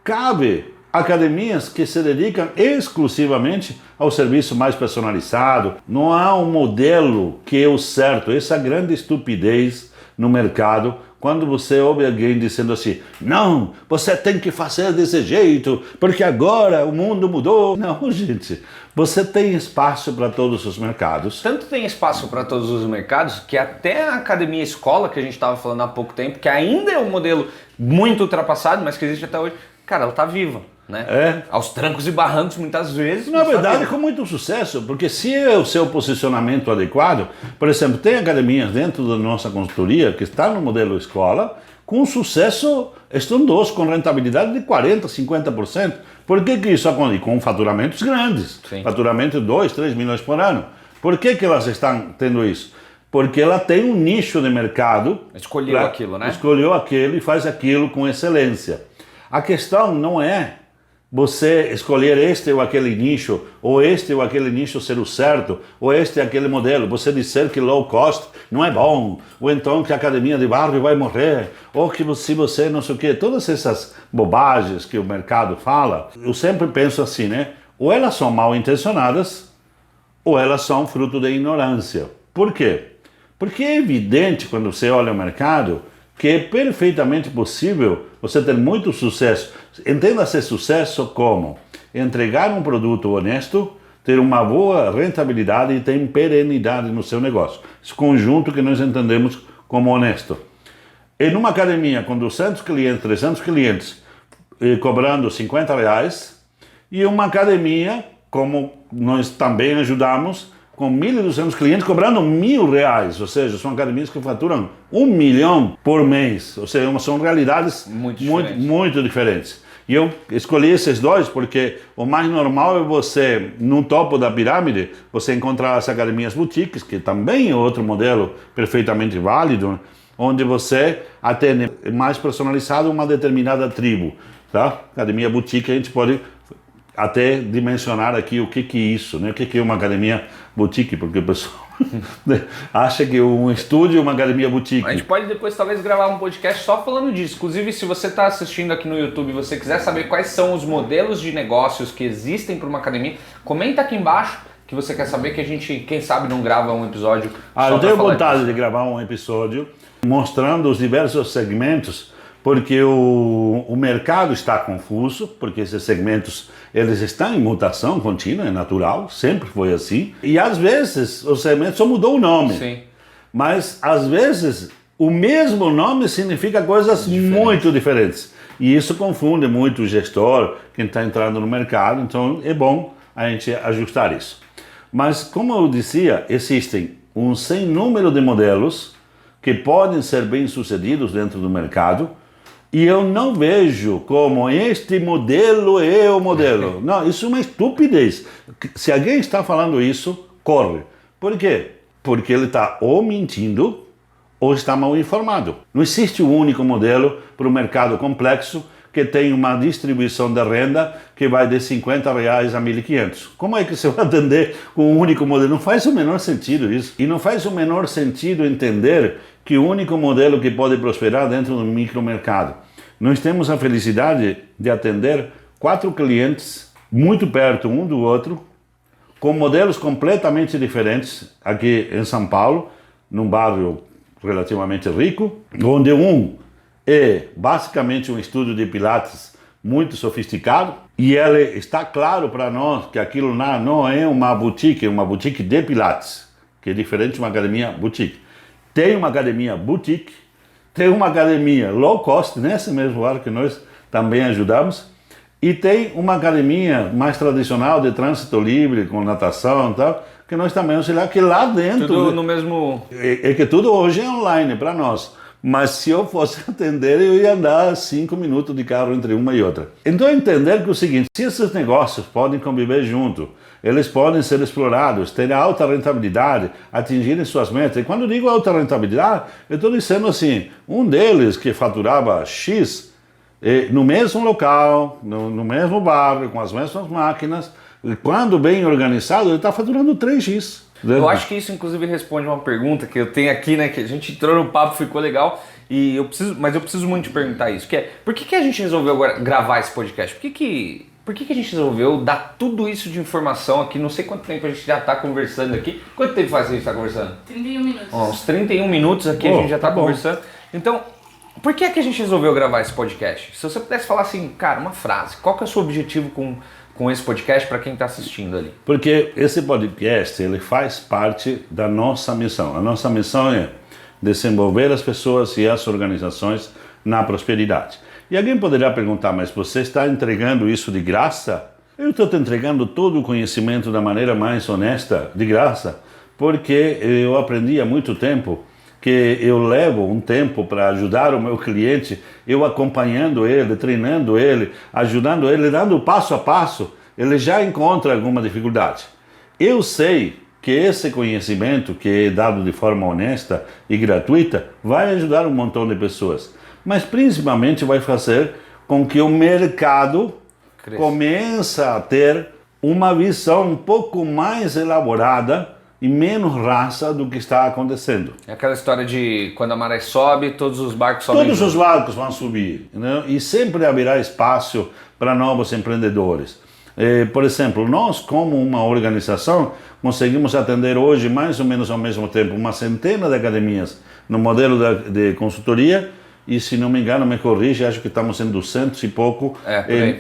Cabe academias que se dedicam exclusivamente ao serviço mais personalizado. Não há um modelo que é o certo. Essa é a grande estupidez no mercado, quando você ouve alguém dizendo assim, não, você tem que fazer desse jeito, porque agora o mundo mudou. Não, gente, você tem espaço para todos os mercados. Tanto tem espaço para todos os mercados, que até a academia escola, que a gente estava falando há pouco tempo, que ainda é um modelo muito ultrapassado, mas que existe até hoje, cara, ela está viva. Né? Aos trancos e barrancos muitas vezes. Na verdade, com muito sucesso, porque se é o seu posicionamento adequado, por exemplo, tem academias dentro da nossa consultoria que estão no modelo escola com sucesso estrondoso, com rentabilidade de 40%, 50%. Por que isso acontece? Com faturamentos grandes, Sim. Faturamento de 2, 3 milhões por ano. Por que elas estão tendo isso? Porque ela tem um nicho de mercado. Escolheu aquilo, né? Escolheu aquilo e faz aquilo com excelência. A questão não é você escolher este ou aquele nicho, ou este ou aquele nicho ser o certo, ou este ou aquele modelo, você dizer que low cost não é bom, ou então que a academia de bairro vai morrer, ou que se você não sei o quê, todas essas bobagens que o mercado fala, eu sempre penso assim, né? Ou elas são mal intencionadas, ou elas são fruto da ignorância. Por quê? Porque é evidente quando você olha o mercado que é perfeitamente possível você ter muito sucesso. Entenda-se sucesso como entregar um produto honesto, ter uma boa rentabilidade e ter perenidade no seu negócio. Esse conjunto que nós entendemos como honesto. Em uma academia com 200 clientes, 300 clientes, cobrando R$50, e uma academia, como nós também ajudamos, com 1.200 clientes cobrando R$1.000, ou seja, são academias que faturam 1 milhão por mês, ou seja, são realidades muito diferentes. E eu escolhi esses dois porque o mais normal é você, no topo da pirâmide, você encontrar as academias boutiques, que também é outro modelo perfeitamente válido, onde você atende mais personalizado uma determinada tribo, tá? Academia boutique a gente pode até dimensionar aqui o que é isso, né? O que é uma academia boutique, porque o pessoal acha que um estúdio é uma academia boutique. A gente pode depois talvez gravar um podcast só falando disso. Inclusive, se você está assistindo aqui no YouTube e você quiser saber quais são os modelos de negócios que existem para uma academia, comenta aqui embaixo que você quer saber, que a gente, quem sabe, não grava um episódio. Eu tenho vontade de gravar um episódio mostrando os diversos segmentos, porque o mercado está confuso, porque esses segmentos eles estão em mutação contínua, é natural, sempre foi assim. E às vezes os segmentos só mudou o nome. Sim. Mas às vezes o mesmo nome significa coisas muito diferentes. E isso confunde muito o gestor, quem está entrando no mercado, então é bom a gente ajustar isso. Mas como eu dizia, existem um sem número de modelos que podem ser bem-sucedidos dentro do mercado, e eu não vejo como este modelo é o modelo. Não, isso é uma estupidez. Se alguém está falando isso, corre. Por quê? Porque ele está ou mentindo ou está mal informado. Não existe um único modelo para um mercado complexo que tem uma distribuição da renda que vai de R$50 a R$1.500. Como é que você vai atender com um único modelo? Não faz o menor sentido isso. E não faz o menor sentido entender que o único modelo que pode prosperar dentro do micromercado. Nós temos a felicidade de atender 4 clientes muito perto um do outro, com modelos completamente diferentes aqui em São Paulo, num bairro relativamente rico, onde um é basicamente um estúdio de pilates muito sofisticado, e ele está claro para nós que aquilo não é uma boutique de pilates, que é diferente de uma academia boutique. Tem uma academia boutique, tem uma academia low cost, nesse mesmo lugar que nós também ajudamos, E tem uma academia mais tradicional de trânsito livre, com natação e tal, que nós também auxiliamos, que lá dentro... Tudo no mesmo... É que tudo hoje é online para nós. Mas se eu fosse atender, eu ia andar 5 minutos de carro entre uma e outra. Então entender que é o seguinte, se esses negócios podem conviver junto, eles podem ser explorados, ter alta rentabilidade, atingirem suas metas. E quando eu digo alta rentabilidade, eu estou dizendo assim, um deles que faturava X, no mesmo local, no mesmo bairro, com as mesmas máquinas, quando bem organizado, ele está faturando 3x. Eu acho que isso, inclusive, responde uma pergunta que eu tenho aqui, né? Que a gente entrou no papo, ficou legal, mas eu preciso muito te perguntar isso, que é, por que a gente resolveu agora gravar esse podcast? Por que a gente resolveu dar tudo isso de informação aqui? Não sei quanto tempo a gente já está conversando aqui. Quanto tempo faz que a gente está conversando? 31 minutos. Uns 31 minutos aqui a gente já está conversando. Então, por que a gente resolveu gravar esse podcast? Se você pudesse falar assim, cara, uma frase, qual que é o seu objetivo com esse podcast para quem está assistindo ali? Porque esse podcast, ele faz parte da nossa missão. A nossa missão é desenvolver as pessoas e as organizações na prosperidade. E alguém poderá perguntar, mas você está entregando isso de graça? Eu estou te entregando todo o conhecimento da maneira mais honesta, de graça, porque eu aprendi há muito tempo que eu levo um tempo para ajudar o meu cliente, eu acompanhando ele, treinando ele, ajudando ele, dando passo a passo, ele já encontra alguma dificuldade. Eu sei que esse conhecimento, que é dado de forma honesta e gratuita, vai ajudar um montão de pessoas, mas principalmente vai fazer com que o mercado comece a ter uma visão um pouco mais elaborada e menos raça do que está acontecendo. É aquela história de quando a maré sobe, todos os barcos sobem. Todos os barcos vão subir, né? E sempre haverá espaço para novos empreendedores. Por exemplo, nós como uma organização conseguimos atender hoje mais ou menos ao mesmo tempo uma centena de academias no modelo de consultoria e, se não me engano, me corrige, acho que estamos em 200 e pouco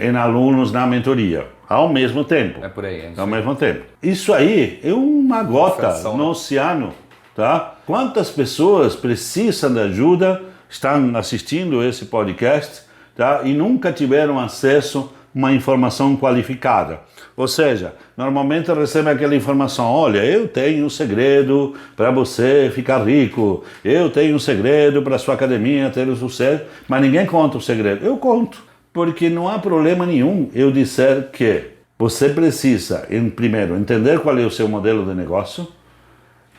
em alunos na mentoria. Ao mesmo tempo. É por aí. Ao mesmo tempo. Isso aí é uma gota no oceano, tá? Quantas pessoas precisam de ajuda, estão assistindo esse podcast, tá? E nunca tiveram acesso a uma informação qualificada. Ou seja, normalmente recebe aquela informação, olha, eu tenho um segredo para você ficar rico, eu tenho um segredo para a sua academia ter sucesso, mas ninguém conta o segredo. Eu conto. Porque não há problema nenhum eu dizer que você precisa, primeiro, entender qual é o seu modelo de negócio,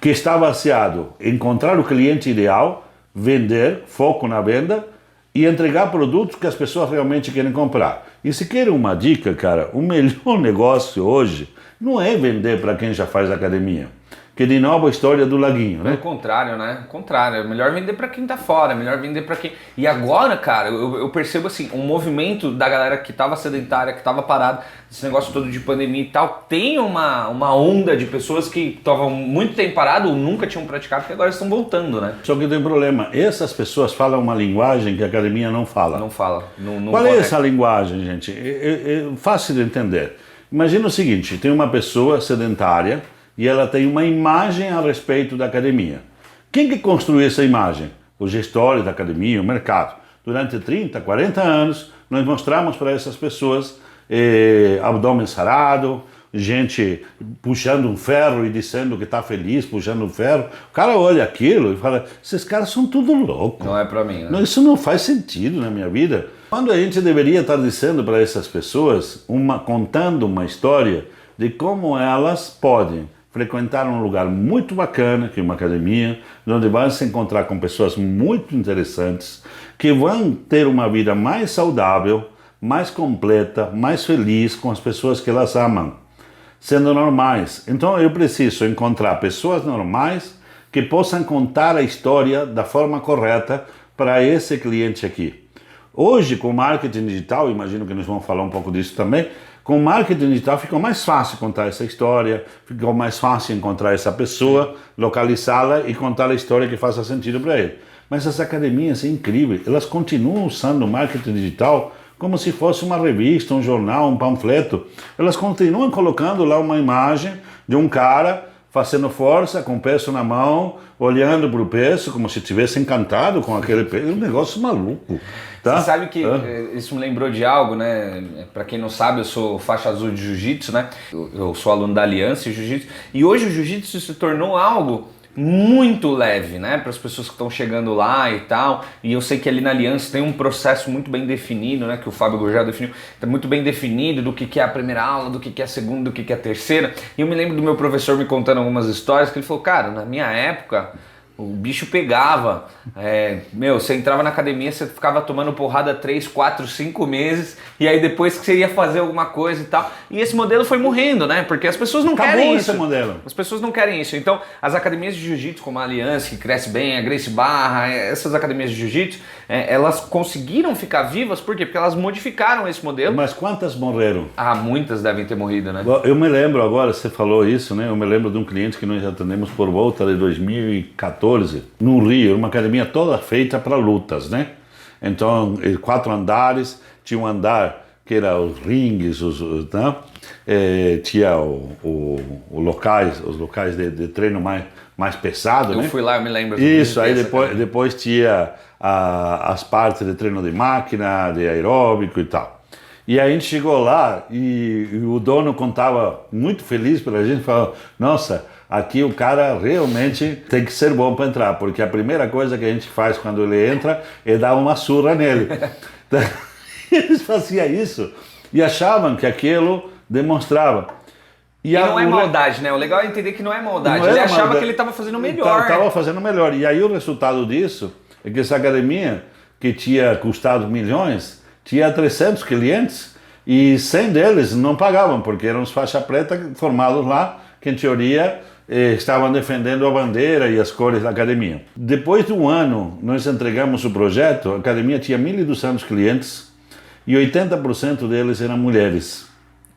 que está baseado em encontrar o cliente ideal, vender, foco na venda e entregar produtos que as pessoas realmente querem comprar. E se quer uma dica, cara, o melhor negócio hoje não é vender para quem já faz academia. Que de novo a história do laguinho, né? Pelo contrário, né? Contrário, é melhor vender para quem tá fora, é melhor vender para quem... E agora, cara, eu percebo assim, um movimento da galera que tava sedentária, que tava parada, esse negócio todo de pandemia e tal, tem uma onda de pessoas que estavam muito tempo parado ou nunca tinham praticado, que agora estão voltando, né? Só que tem um problema, essas pessoas falam uma linguagem que a academia não fala. Não fala. Não Qual é essa linguagem, gente? É fácil de entender. Imagina o seguinte, tem uma pessoa sedentária e ela tem uma imagem a respeito da academia. Quem que construiu essa imagem? Os gestores da academia, o mercado. Durante 30, 40 anos, nós mostramos para essas pessoas abdômen sarado, gente puxando um ferro e dizendo que está feliz puxando um ferro. O cara olha aquilo e fala, esses caras são tudo loucos. Não é para mim, né? Não, isso não faz sentido na minha vida. Quando a gente deveria estar dizendo para essas pessoas, contando uma história de como elas podem frequentar um lugar muito bacana, que é uma academia, onde vão se encontrar com pessoas muito interessantes, que vão ter uma vida mais saudável, mais completa, mais feliz com as pessoas que elas amam, sendo normais. Então eu preciso encontrar pessoas normais que possam contar a história da forma correta para esse cliente aqui. Hoje, com marketing digital, imagino que nós vamos falar um pouco disso também, com marketing digital ficou mais fácil contar essa história, ficou mais fácil encontrar essa pessoa, localizá-la e contar a história que faça sentido para ele. Mas as academias, é incrível, elas continuam usando o marketing digital como se fosse uma revista, um jornal, um panfleto. Elas continuam colocando lá uma imagem de um cara fazendo força, com o peso na mão, olhando para o peso, como se estivesse encantado com aquele peso. É um negócio maluco. Tá? Você sabe que isso me lembrou de algo, né? Para quem não sabe, eu sou faixa azul de jiu-jitsu, né? Eu sou aluno da Aliança e Jiu-Jitsu. E hoje o jiu-jitsu se tornou algo muito leve, né, para as pessoas que estão chegando lá e tal. E eu sei que ali na Aliança tem um processo muito bem definido, né, que o Fábio Gurgel definiu, tá muito bem definido do que é a primeira aula, do que é a segunda, do que é a terceira. E eu me lembro do meu professor me contando algumas histórias que ele falou, cara, na minha época o bicho pegava, você entrava na academia, você ficava tomando porrada 3, 4, 5 meses, e aí depois que você ia fazer alguma coisa e tal, e esse modelo foi morrendo, né, porque as pessoas não querem isso. Modelo. As pessoas não querem isso, então as academias de jiu-jitsu, como a Aliança, que cresce bem, a Gracie Barra, essas academias de jiu-jitsu, elas conseguiram ficar vivas, por quê? Porque elas modificaram esse modelo. Mas quantas morreram? Ah, muitas devem ter morrido, né? Eu me lembro agora, você falou isso, né, eu me lembro de um cliente que nós atendemos por volta de 2014, no Rio, uma academia toda feita para lutas, né? Então, 4 andares, tinha um andar que era os ringues, né? Tinha os locais de treino mais pesado, eu né? fui lá, eu me lembro. Isso, aí depois tinha as partes de treino de máquina, de aeróbico e tal. E aí a gente chegou lá e o dono contava muito feliz para a gente, falou, nossa, aqui o cara realmente tem que ser bom para entrar, porque a primeira coisa que a gente faz quando ele entra é dar uma surra nele. Eles faziam isso e achavam que aquilo demonstrava. E não é maldade, né? O legal é entender que não é maldade. Ele achava que ele estava fazendo melhor. Estava fazendo melhor. E aí o resultado disso é que essa academia, que tinha custado milhões, tinha 300 clientes e 100 deles não pagavam, porque eram os faixa preta formados lá, que em teoria estavam defendendo a bandeira e as cores da academia. Depois de um ano, nós entregamos o projeto, a academia tinha 1.200 clientes e 80% deles eram mulheres.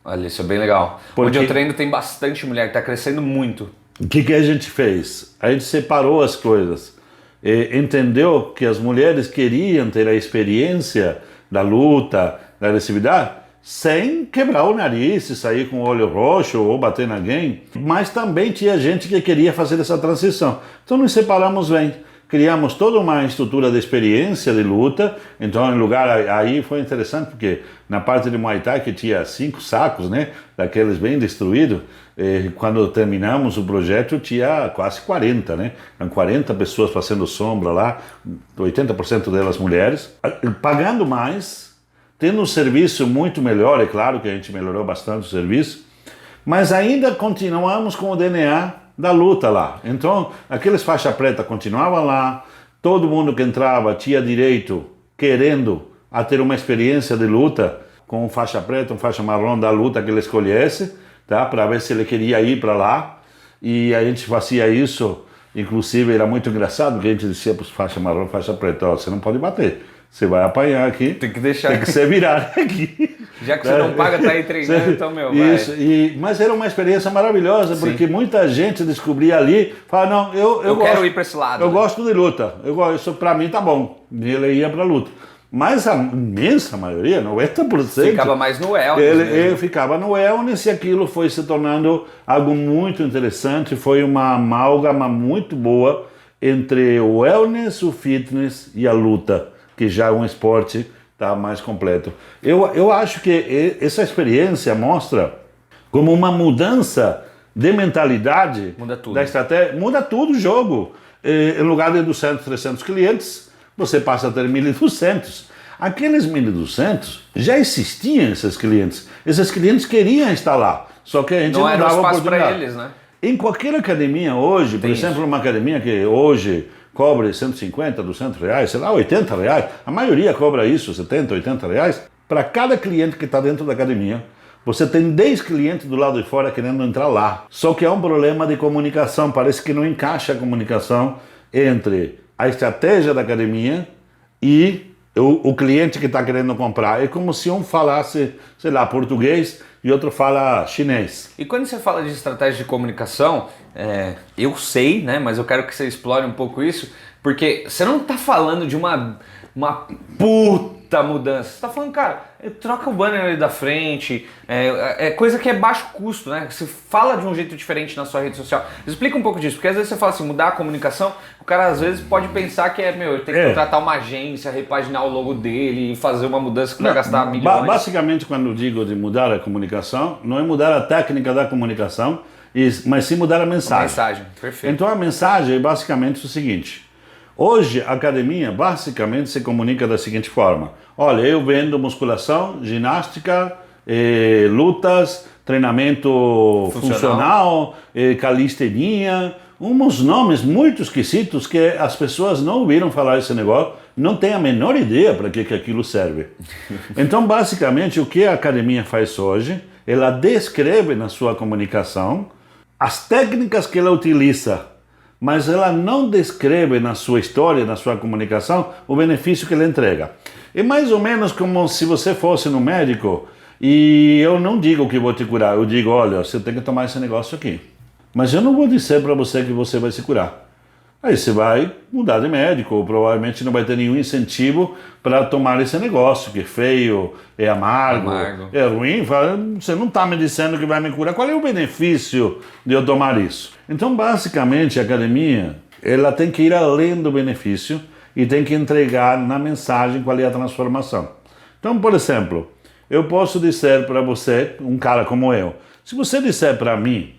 Olha, isso é bem legal. Onde eu treino tem bastante mulher, está crescendo muito. O que a gente fez? A gente separou as coisas, entendeu que as mulheres queriam ter a experiência da luta, da agressividade, sem quebrar o nariz, sair com o olho roxo ou bater em alguém, mas também tinha gente que queria fazer essa transição. Então nos separamos bem, criamos toda uma estrutura de experiência de luta, então em lugar, aí foi interessante porque na parte de Muay Thai que tinha 5 sacos, né, daqueles bem destruídos, quando terminamos o projeto tinha quase 40, né, eram 40 pessoas fazendo sombra lá, 80% delas mulheres, pagando mais, tendo um serviço muito melhor, é claro que a gente melhorou bastante o serviço, mas ainda continuamos com o DNA da luta lá. Então, aqueles faixa preta continuavam lá, todo mundo que entrava tinha direito, querendo, a ter uma experiência de luta com um faixa preta, um faixa marrom da luta que ele escolhesse, tá? Para ver se ele queria ir para lá. E a gente fazia isso, inclusive era muito engraçado, porque a gente dizia para os faixa marrom, faixa preta, ó, você não pode bater. Você vai apanhar aqui, tem que deixar, tem que se virar aqui. Já que você não paga, tá aí treinando, então, meu, vai. Isso, mas era uma experiência maravilhosa, porque muita gente descobria ali, fala, não, eu gosto, quero ir para esse lado. Eu gosto de luta, isso para mim tá bom, e ele ia para luta. Mas a imensa maioria, 90%, ficava mais no wellness. Ele ficava no wellness e aquilo foi se tornando algo muito interessante, foi uma amálgama muito boa entre o wellness, o fitness e a luta, que já é um esporte mais completo. Eu acho que essa experiência mostra como uma mudança de mentalidade da estratégia, muda tudo o jogo. Em lugar de 200, 300 clientes, você passa a ter 1.200. Aqueles 1.200 já existiam esses clientes. Esses clientes queriam estar lá, só que a gente não dava espaço para eles, né? Em qualquer academia hoje, por exemplo, uma academia que hoje cobre 150, 200 reais, sei lá, 80 reais, a maioria cobra isso, 70, 80 reais, para cada cliente que está dentro da academia, você tem 10 clientes do lado de fora querendo entrar lá. Só que é um problema de comunicação, parece que não encaixa a comunicação entre a estratégia da academia e o cliente que está querendo comprar. É como se um falasse, sei lá, português e outro fala chinês. E quando você fala de estratégia de comunicação, eu sei, né, mas eu quero que você explore um pouco isso, porque você não está falando de uma puta muita mudança. Você está falando, cara, troca o banner ali da frente, é coisa que é baixo custo, né? Você fala de um jeito diferente na sua rede social. Explica um pouco disso, porque às vezes você fala assim, mudar a comunicação, o cara às vezes pode pensar que ele tem que contratar uma agência, repaginar o logo dele e fazer uma mudança que vai gastar milhões. Basicamente, quando eu digo de mudar a comunicação, não é mudar a técnica da comunicação, mas sim mudar a mensagem. A mensagem, perfeito. Então a mensagem é basicamente o seguinte: hoje a academia basicamente se comunica da seguinte forma: olha, eu vendo musculação, ginástica, lutas, treinamento funcional, calistenia, uns nomes muito esquisitos que as pessoas não ouviram falar esse negócio, não têm a menor ideia para que aquilo serve. Então basicamente o que a academia faz hoje, ela descreve na sua comunicação as técnicas que ela utiliza, mas ela não descreve na sua história, na sua comunicação, o benefício que ela entrega. É mais ou menos como se você fosse no médico e eu não digo que vou te curar, eu digo, olha, você tem que tomar esse negócio aqui. Mas eu não vou dizer para você que você vai se curar. Aí você vai mudar de médico, ou provavelmente não vai ter nenhum incentivo para tomar esse negócio, que é feio, é amargo, é ruim. Você não está me dizendo que vai me curar. Qual é o benefício de eu tomar isso? Então, basicamente, a academia ela tem que ir além do benefício e tem que entregar na mensagem qual é a transformação. Então, por exemplo, eu posso dizer para você, um cara como eu, se você disser para mim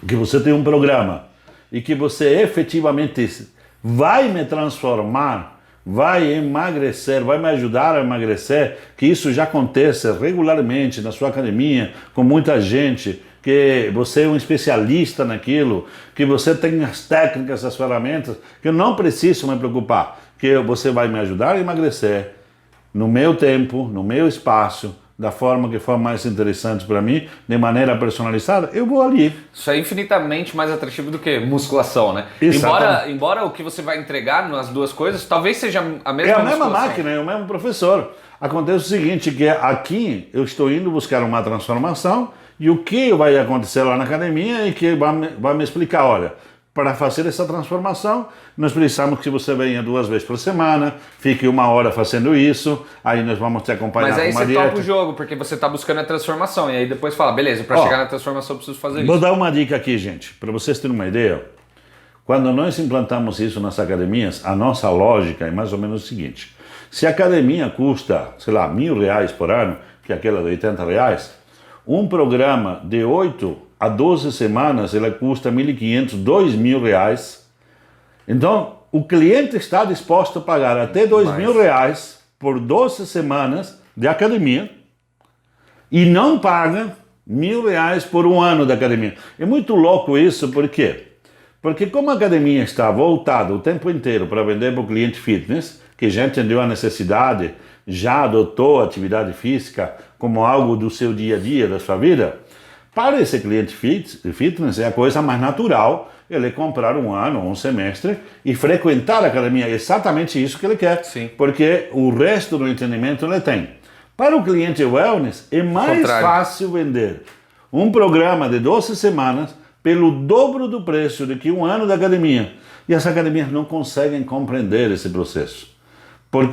que você tem um programa e que você efetivamente vai me transformar, vai emagrecer, vai me ajudar a emagrecer, que isso já acontece regularmente na sua academia, com muita gente, que você é um especialista naquilo, que você tem as técnicas, as ferramentas, que eu não preciso me preocupar, que você vai me ajudar a emagrecer no meu tempo, no meu espaço, da forma que for mais interessante para mim, de maneira personalizada, eu vou ali. Isso é infinitamente mais atrativo do que musculação, né? Embora o que você vai entregar nas duas coisas, talvez seja a mesma musculação. É a mesma máquina, é o mesmo professor. Acontece o seguinte, que aqui eu estou indo buscar uma transformação e o que vai acontecer lá na academia é que vai me explicar, olha, para fazer essa transformação, nós precisamos que você venha 2 vezes por semana, fique 1 hora fazendo isso, aí nós vamos te acompanhar com uma dieta. Mas aí você topa o jogo, porque você está buscando a transformação, e aí depois fala, beleza, para chegar na transformação eu preciso fazer isso. Vou dar uma dica aqui, gente, para vocês terem uma ideia. Quando nós implantamos isso nas academias, a nossa lógica é mais ou menos o seguinte: se a academia custa, sei lá, R$1.000 por ano, que é aquela de R$80, um programa de 8 a 12 semanas, ela custa R$1.500, R$2.000. Então, o cliente está disposto a pagar até R$2.000 por 12 semanas de academia e não paga R$1.000 por 1 ano de academia. É muito louco isso, por quê? Porque como a academia está voltada o tempo inteiro para vender para o cliente fitness, que já entendeu a necessidade, já adotou a atividade física como algo do seu dia a dia, da sua vida, para esse cliente fitness é a coisa mais natural ele comprar 1 ano ou 1 semestre e frequentar a academia. É exatamente isso que ele quer, Sim. Porque o resto do entendimento ele tem. Para o cliente wellness é mais fácil vender um programa de 12 semanas pelo dobro do preço do que 1 ano de academia. E as academias não conseguem compreender esse processo.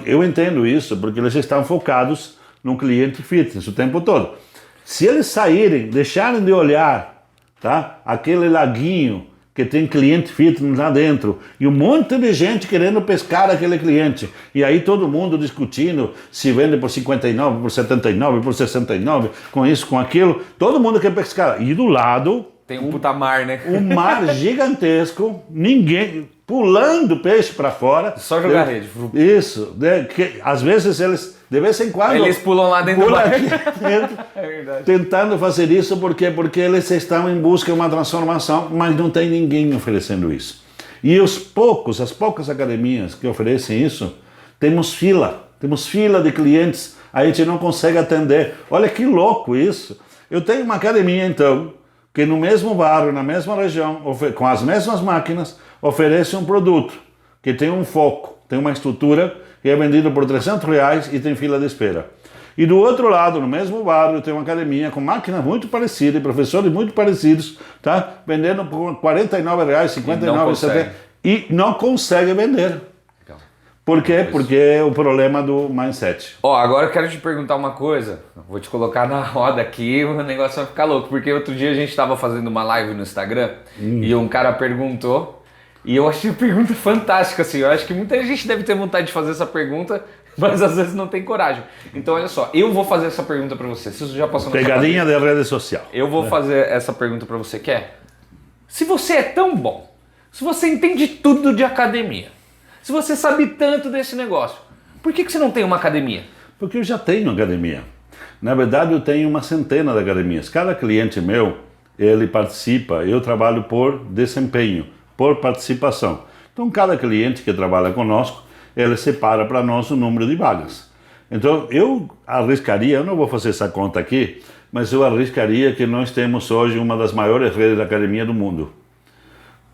Eu entendo isso porque eles estão focados no cliente fitness o tempo todo. Se eles saírem, deixarem de olhar, tá, aquele laguinho que tem cliente fitness lá dentro e um monte de gente querendo pescar aquele cliente, e aí todo mundo discutindo se vende por 59, por 79, por 69, com isso, com aquilo, todo mundo quer pescar. E do lado tem um puta mar, né? Um mar gigantesco, ninguém pulando peixe para fora. Só jogar rede. Isso, que às vezes eles, de vez em quando, eles pulam lá dentro do mar. É verdade. Tentando fazer isso porque eles estão em busca de uma transformação, mas não tem ninguém oferecendo isso. E as poucas academias que oferecem isso, temos fila de clientes, a gente não consegue atender. Olha que louco isso. Eu tenho uma academia então, que no mesmo bairro, na mesma região, com as mesmas máquinas, oferece um produto que tem um foco, tem uma estrutura que é vendido por R$300 e tem fila de espera. E do outro lado, no mesmo bairro, tem uma academia com máquinas muito parecidas, professores muito parecidos, tá? Vendendo por R$49, R$59, R$70 e não consegue vender. Por quê? Porque é o problema do mindset. Ó, agora eu quero te perguntar uma coisa. Vou te colocar na roda aqui, o negócio vai ficar louco. Porque outro dia a gente tava fazendo uma live no Instagram e um cara perguntou, e eu achei a pergunta fantástica, assim. Eu acho que muita gente deve ter vontade de fazer essa pergunta, mas às vezes não tem coragem. Então, olha só, eu vou fazer essa pergunta pra você. Se isso já passou na sua Pegadinha de rede social. Eu vou fazer essa pergunta pra você, que é: se você é tão bom, se você entende tudo de academia, se você sabe tanto desse negócio, por que você não tem uma academia? Porque eu já tenho academia. Na verdade, eu tenho uma centena de academias. Cada cliente meu, ele participa, eu trabalho por desempenho, por participação. Então, cada cliente que trabalha conosco, ele separa para nós o número de vagas. Então, eu arriscaria, eu não vou fazer essa conta aqui, mas eu arriscaria que nós temos hoje uma das maiores redes de academia do mundo.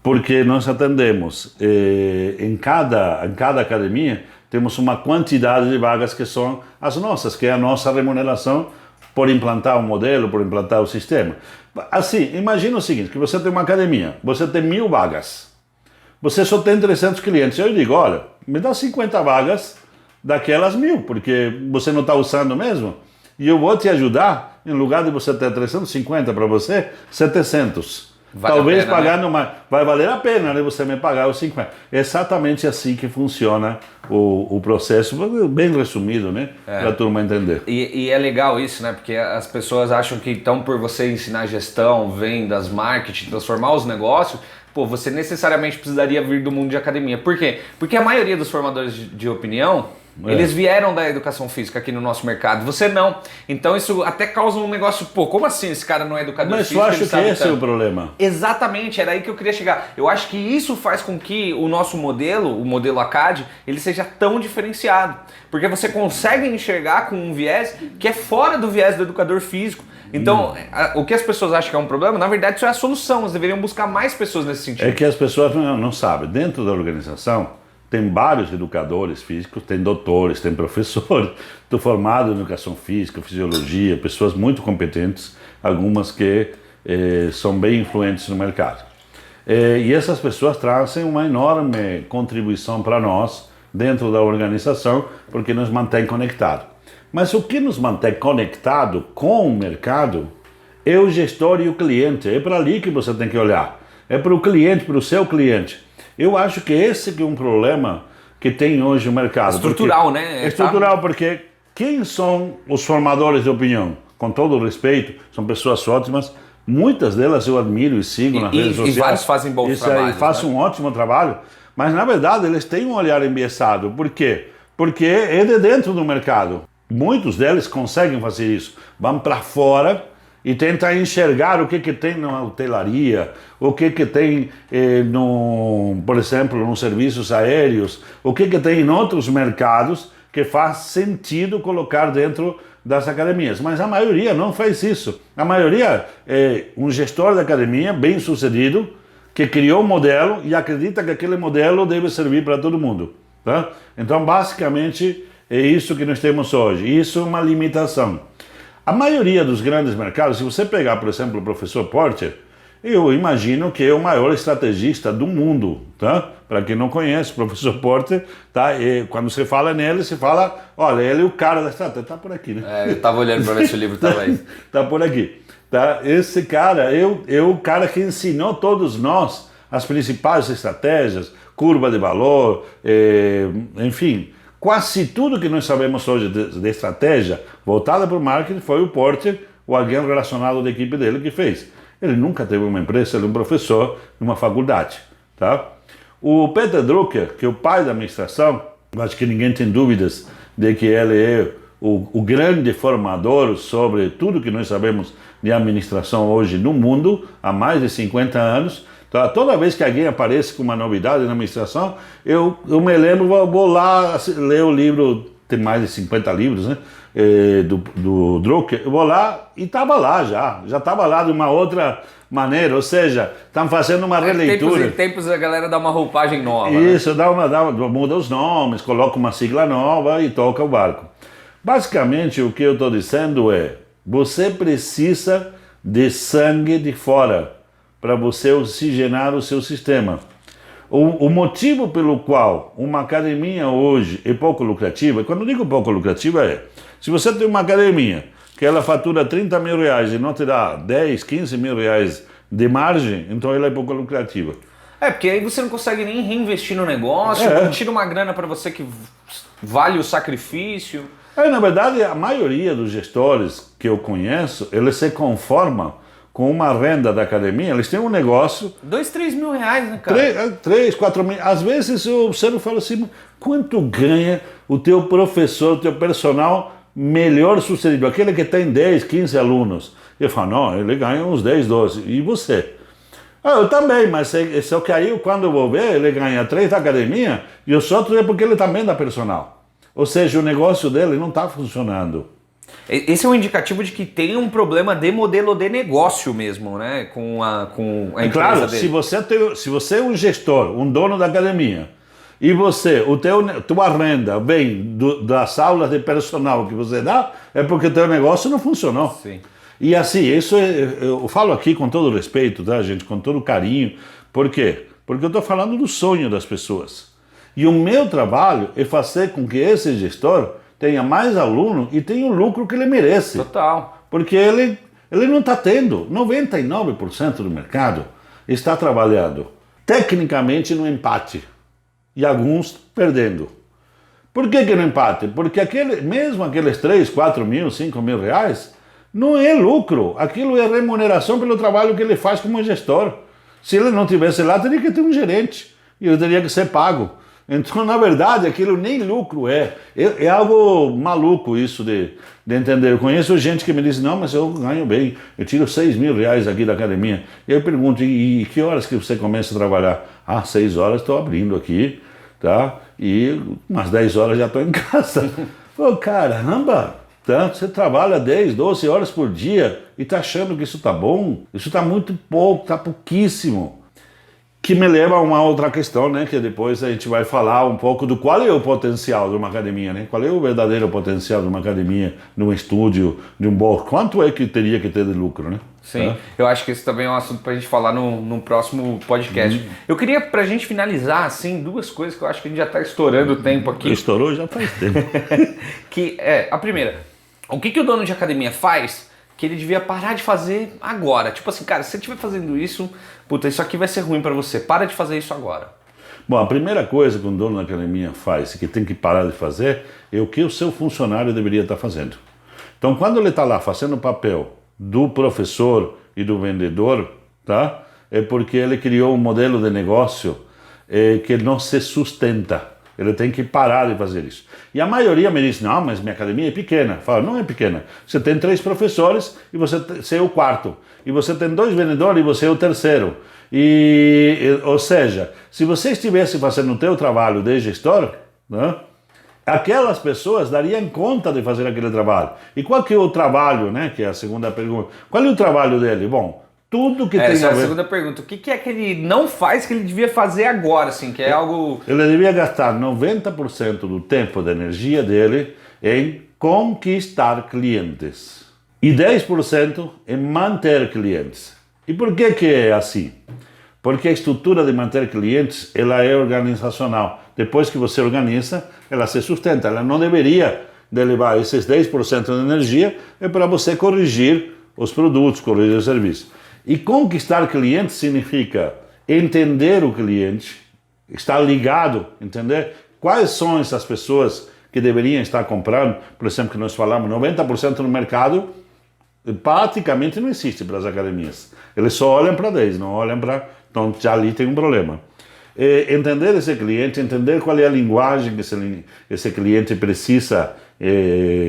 Porque nós atendemos, em cada academia, temos uma quantidade de vagas que são as nossas, que é a nossa remuneração por implantar o modelo, por implantar o sistema. Assim, imagina o seguinte, que você tem uma academia, você tem 1000 vagas, você só tem 300 clientes. Eu digo, olha, me dá 50 vagas daquelas 1000, porque você não está usando mesmo, e eu vou te ajudar, em lugar de você ter 350 para você, 700. Vale Talvez a pena, pagando mais, vai valer a pena, né, você me pagar os 50. É exatamente assim que funciona o processo, bem resumido, né, para a turma entender. E é legal isso, né? Porque as pessoas acham que então por você ensinar gestão, vendas, marketing, transformar os negócios, pô, você necessariamente precisaria vir do mundo de academia. Por quê? Porque a maioria dos formadores de opinião, eles vieram da educação física aqui no nosso mercado, você não. Então isso até causa um negócio, pô, como assim esse cara não é educador Mas físico? eu acho que esse é o problema. Exatamente, era aí que eu queria chegar. Eu acho que isso faz com que o nosso modelo, o modelo ACAD, ele seja tão diferenciado. Porque você consegue enxergar com um viés que é fora do viés do educador físico. Então, o que as pessoas acham que é um problema, na verdade isso é a solução. Eles deveriam buscar mais pessoas nesse sentido. É que as pessoas não sabem. Dentro da organização, tem vários educadores físicos, tem doutores, tem professores. Estou formado em educação física, fisiologia, pessoas muito competentes, algumas que são bem influentes no mercado. E essas pessoas trazem uma enorme contribuição para nós dentro da organização, porque nos mantém conectados. Mas o que nos mantém conectado com o mercado é o gestor e o cliente. É para ali que você tem que olhar. É para o cliente, para o seu cliente. Eu acho que esse que é um problema que tem hoje o mercado. Estrutural, né? É estrutural, porque quem são os formadores de opinião? Com todo o respeito, são pessoas ótimas. Muitas delas eu admiro e sigo nas redes sociais. E vários fazem bons trabalhos. Fazem um ótimo trabalho. Mas, na verdade, eles têm um olhar enviesado. Por quê? Porque é de dentro do mercado. Muitos deles conseguem fazer isso. Vão para fora e tentam enxergar o que tem na hotelaria, o que tem, por exemplo, nos serviços aéreos, o que tem em outros mercados que faz sentido colocar dentro das academias. Mas a maioria não faz isso. A maioria é um gestor da academia bem sucedido, que criou um modelo e acredita que aquele modelo deve servir para todo mundo. Tá? Então, basicamente, é isso que nós temos hoje. Isso é uma limitação. A maioria dos grandes mercados, se você pegar, por exemplo, o professor Porter, eu imagino que é o maior estrategista do mundo, tá? Para quem não conhece, o professor Porter, tá? E quando você fala nele, você fala, olha, ele é o cara da estratégia, tá por aqui, né? Eu estava olhando para ver se o livro estava aí. Tá por aqui, tá? Esse cara é o cara que ensinou todos nós as principais estratégias, curva de valor, enfim. Quase tudo que nós sabemos hoje de estratégia voltada para o marketing foi o Porter ou alguém relacionado da equipe dele que fez. Ele nunca teve uma empresa, ele é um professor numa faculdade. Tá? O Peter Drucker, que é o pai da administração, acho que ninguém tem dúvidas de que ele é o grande formador sobre tudo que nós sabemos de administração hoje no mundo, há mais de 50 anos. Então, toda vez que alguém aparece com uma novidade na administração, eu me lembro, vou lá ler o livro, tem mais de 50 livros, né, do Drucker, eu vou lá e estava lá já estava lá de uma outra maneira, ou seja, estão fazendo uma releitura. Tempos em tempos a galera dá uma roupagem nova. Isso, né? Muda os nomes, coloca uma sigla nova e toca o barco. Basicamente, o que eu estou dizendo é, você precisa de sangue de fora para você oxigenar o seu sistema. O motivo pelo qual uma academia hoje é pouco lucrativa, quando eu digo pouco lucrativa se você tem uma academia que ela fatura 30 mil reais e não te dá 10, 15 mil reais de margem, então ela é pouco lucrativa. Porque aí você não consegue nem reinvestir no negócio, não tira uma grana para você que vale o sacrifício. Na verdade, a maioria dos gestores que eu conheço, eles se conformam com uma renda da academia, eles têm um negócio... 2, 3 mil reais, né, cara? 3, 4 mil. Às vezes eu observo e falo assim, quanto ganha o teu professor, o teu personal melhor sucedido? Aquele que tem 10, 15 alunos. Eu falo, não, ele ganha uns 10, 12. E você? Eu também, mas só que aí quando eu vou ver, ele ganha 3 da academia e os outros é porque ele também dá personal. Ou seja, o negócio dele não está funcionando. Esse é um indicativo de que tem um problema de modelo de negócio mesmo, né? Com a empresa claro, dele. Se você é um gestor, um dono da academia, e tua renda vem das aulas de personal que você dá, é porque teu negócio não funcionou. Sim. E assim, isso eu falo aqui com todo respeito, tá, gente? Com todo carinho. Por quê? Porque eu estou falando do sonho das pessoas. E o meu trabalho é fazer com que esse gestor tenha mais aluno e tenha o lucro que ele merece. Total. Porque ele não está tendo. 99% do mercado está trabalhando tecnicamente no empate. E alguns perdendo. Por que no empate? Porque mesmo aqueles 3, 4 mil, 5 mil reais, não é lucro. Aquilo é remuneração pelo trabalho que ele faz como gestor. Se ele não tivesse lá, teria que ter um gerente. E ele teria que ser pago. Então, na verdade, aquilo nem lucro é. É algo maluco isso de entender. Eu conheço gente que me diz, não, mas eu ganho bem, eu tiro 6 mil reais aqui da academia. E eu pergunto, e que horas que você começa a trabalhar? 6 horas estou abrindo aqui, tá? E umas 10 horas já estou em casa. Pô, caramba, tá? Você trabalha 10, 12 horas por dia e está achando que isso está bom? Isso está muito pouco, está pouquíssimo. Que me leva a uma outra questão, né? Que depois a gente vai falar um pouco do qual é o potencial de uma academia, né? Qual é o verdadeiro potencial de uma academia, de um estúdio, de um bar? Quanto é que teria que ter de lucro, né? Sim, eu acho que esse também é um assunto pra gente falar no próximo podcast. Eu queria, pra gente finalizar, assim, 2 coisas que eu acho que a gente já tá estourando o tempo aqui. Estourou já faz tempo. Que a primeira, o que o dono de academia faz que ele devia parar de fazer agora? Tipo assim, cara, se você estiver fazendo isso, puta, isso aqui vai ser ruim pra você, para de fazer isso agora. Bom, a primeira coisa que um dono da academia faz e que tem que parar de fazer é o que o seu funcionário deveria estar fazendo. Então, quando ele está lá fazendo o papel do professor e do vendedor, tá? É porque ele criou um modelo de negócio que não se sustenta. Ele tem que parar de fazer isso. E a maioria me diz, não, mas minha academia é pequena. Fala, não é pequena. Você tem 3 professores e você é o 4º. E você tem 2 vendedores e você é o 3º. Ou seja, se você estivesse fazendo o teu trabalho de gestor, né, aquelas pessoas dariam conta de fazer aquele trabalho. E qual que é o trabalho, né? Que é a segunda pergunta. Qual é o trabalho dele? Bom, tudo que tem essa a é a ver... segunda pergunta. O que é que ele não faz que ele devia fazer agora, assim, que é algo... Ele devia gastar 90% do tempo da energia dele em conquistar clientes. E 10% em manter clientes. E por que é assim? Porque a estrutura de manter clientes, ela é organizacional. Depois que você organiza, ela se sustenta. Ela não deveria levar esses 10% de energia para você corrigir os produtos, corrigir o serviço. E conquistar clientes significa entender o cliente, estar ligado, entender quais são essas pessoas que deveriam estar comprando. Por exemplo, que nós falamos, 90% no mercado praticamente não existe para as academias. Eles só olham para 10, não olham para... Então já ali tem um problema. Entender esse cliente, entender qual é a linguagem que esse cliente precisa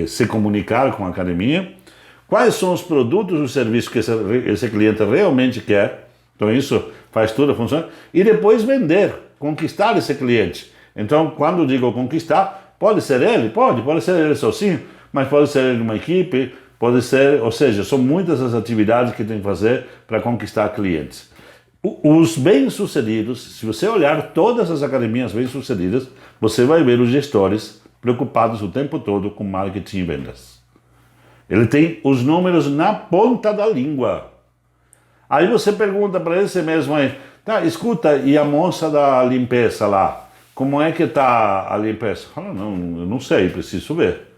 se comunicar com a academia, quais são os produtos ou serviços que esse cliente realmente quer, então isso faz tudo funcionar, e depois vender, conquistar esse cliente. Então, quando digo conquistar, pode ser ele? Pode ser ele sozinho, mas pode ser ele uma equipe, pode ser, ou seja, são muitas as atividades que tem que fazer para conquistar clientes. Os bem-sucedidos, se você olhar todas as academias bem-sucedidas, você vai ver os gestores preocupados o tempo todo com marketing e vendas. Ele tem os números na ponta da língua. Aí você pergunta para esse mesmo aí, tá, escuta, e a moça da limpeza lá? Como é que está a limpeza? Fala, não, eu não sei, preciso ver.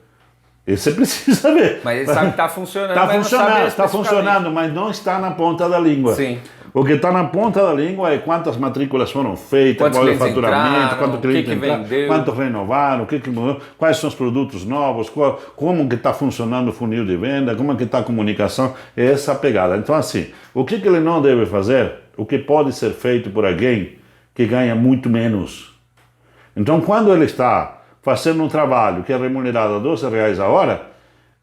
E você precisa ver. Mas ele sabe que está funcionando, Está mas não sabe funcionando, está especificamente. funcionando, mas não está na ponta da língua. Sim. O que está na ponta da língua é quantas matrículas foram feitas, Quantos qual é o clientes faturamento, entraram, quanto cliente que entraram, vendeu. quanto renovaram, o que mudou, quais são os produtos novos, como que está funcionando o funil de venda, como que está a comunicação, é essa a pegada. Então assim, o que ele não deve fazer, o que pode ser feito por alguém que ganha muito menos. Então quando ele está fazendo um trabalho que é remunerado a R$12 a hora,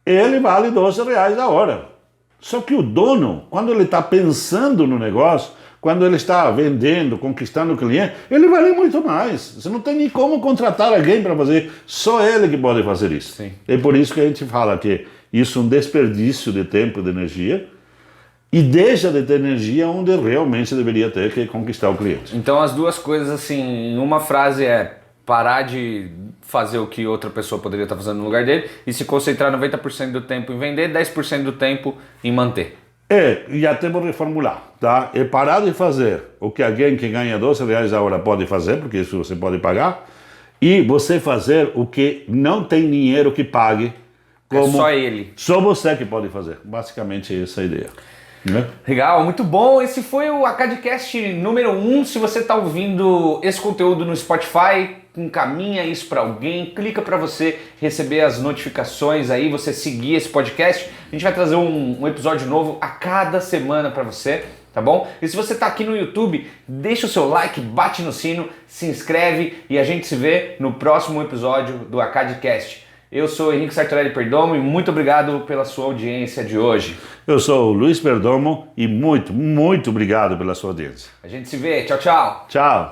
ele vale R$12 a hora. Só que o dono, quando ele está pensando no negócio, quando ele está vendendo, conquistando o cliente, ele vale muito mais. Você não tem nem como contratar alguém para fazer, só ele que pode fazer isso. Sim. É por isso que a gente fala que isso é um desperdício de tempo e de energia e deixa de ter energia onde realmente deveria ter, que é conquistar o cliente. Então as duas coisas assim, em uma frase é parar de fazer o que outra pessoa poderia estar fazendo no lugar dele e se concentrar 90% do tempo em vender, 10% do tempo em manter. E até vou reformular, tá? É parar de fazer o que alguém que ganha R$12 a hora pode fazer, porque isso você pode pagar, e você fazer o que não tem dinheiro que pague. É só ele. Só você que pode fazer. Basicamente essa é a ideia. Né? Legal, muito bom. Esse foi o Acadcast número 1. Se você está ouvindo esse conteúdo no Spotify, encaminha isso para alguém, clica para você receber as notificações aí, você seguir esse podcast. A gente vai trazer um episódio novo a cada semana para você, tá bom? E se você está aqui no YouTube, deixa o seu like, bate no sino, se inscreve e a gente se vê no próximo episódio do Acadcast. Eu sou Henrique Sartorelli Perdomo e muito obrigado pela sua audiência de hoje. Eu sou o Luiz Perdomo e muito, muito obrigado pela sua audiência. A gente se vê. Tchau, tchau. Tchau.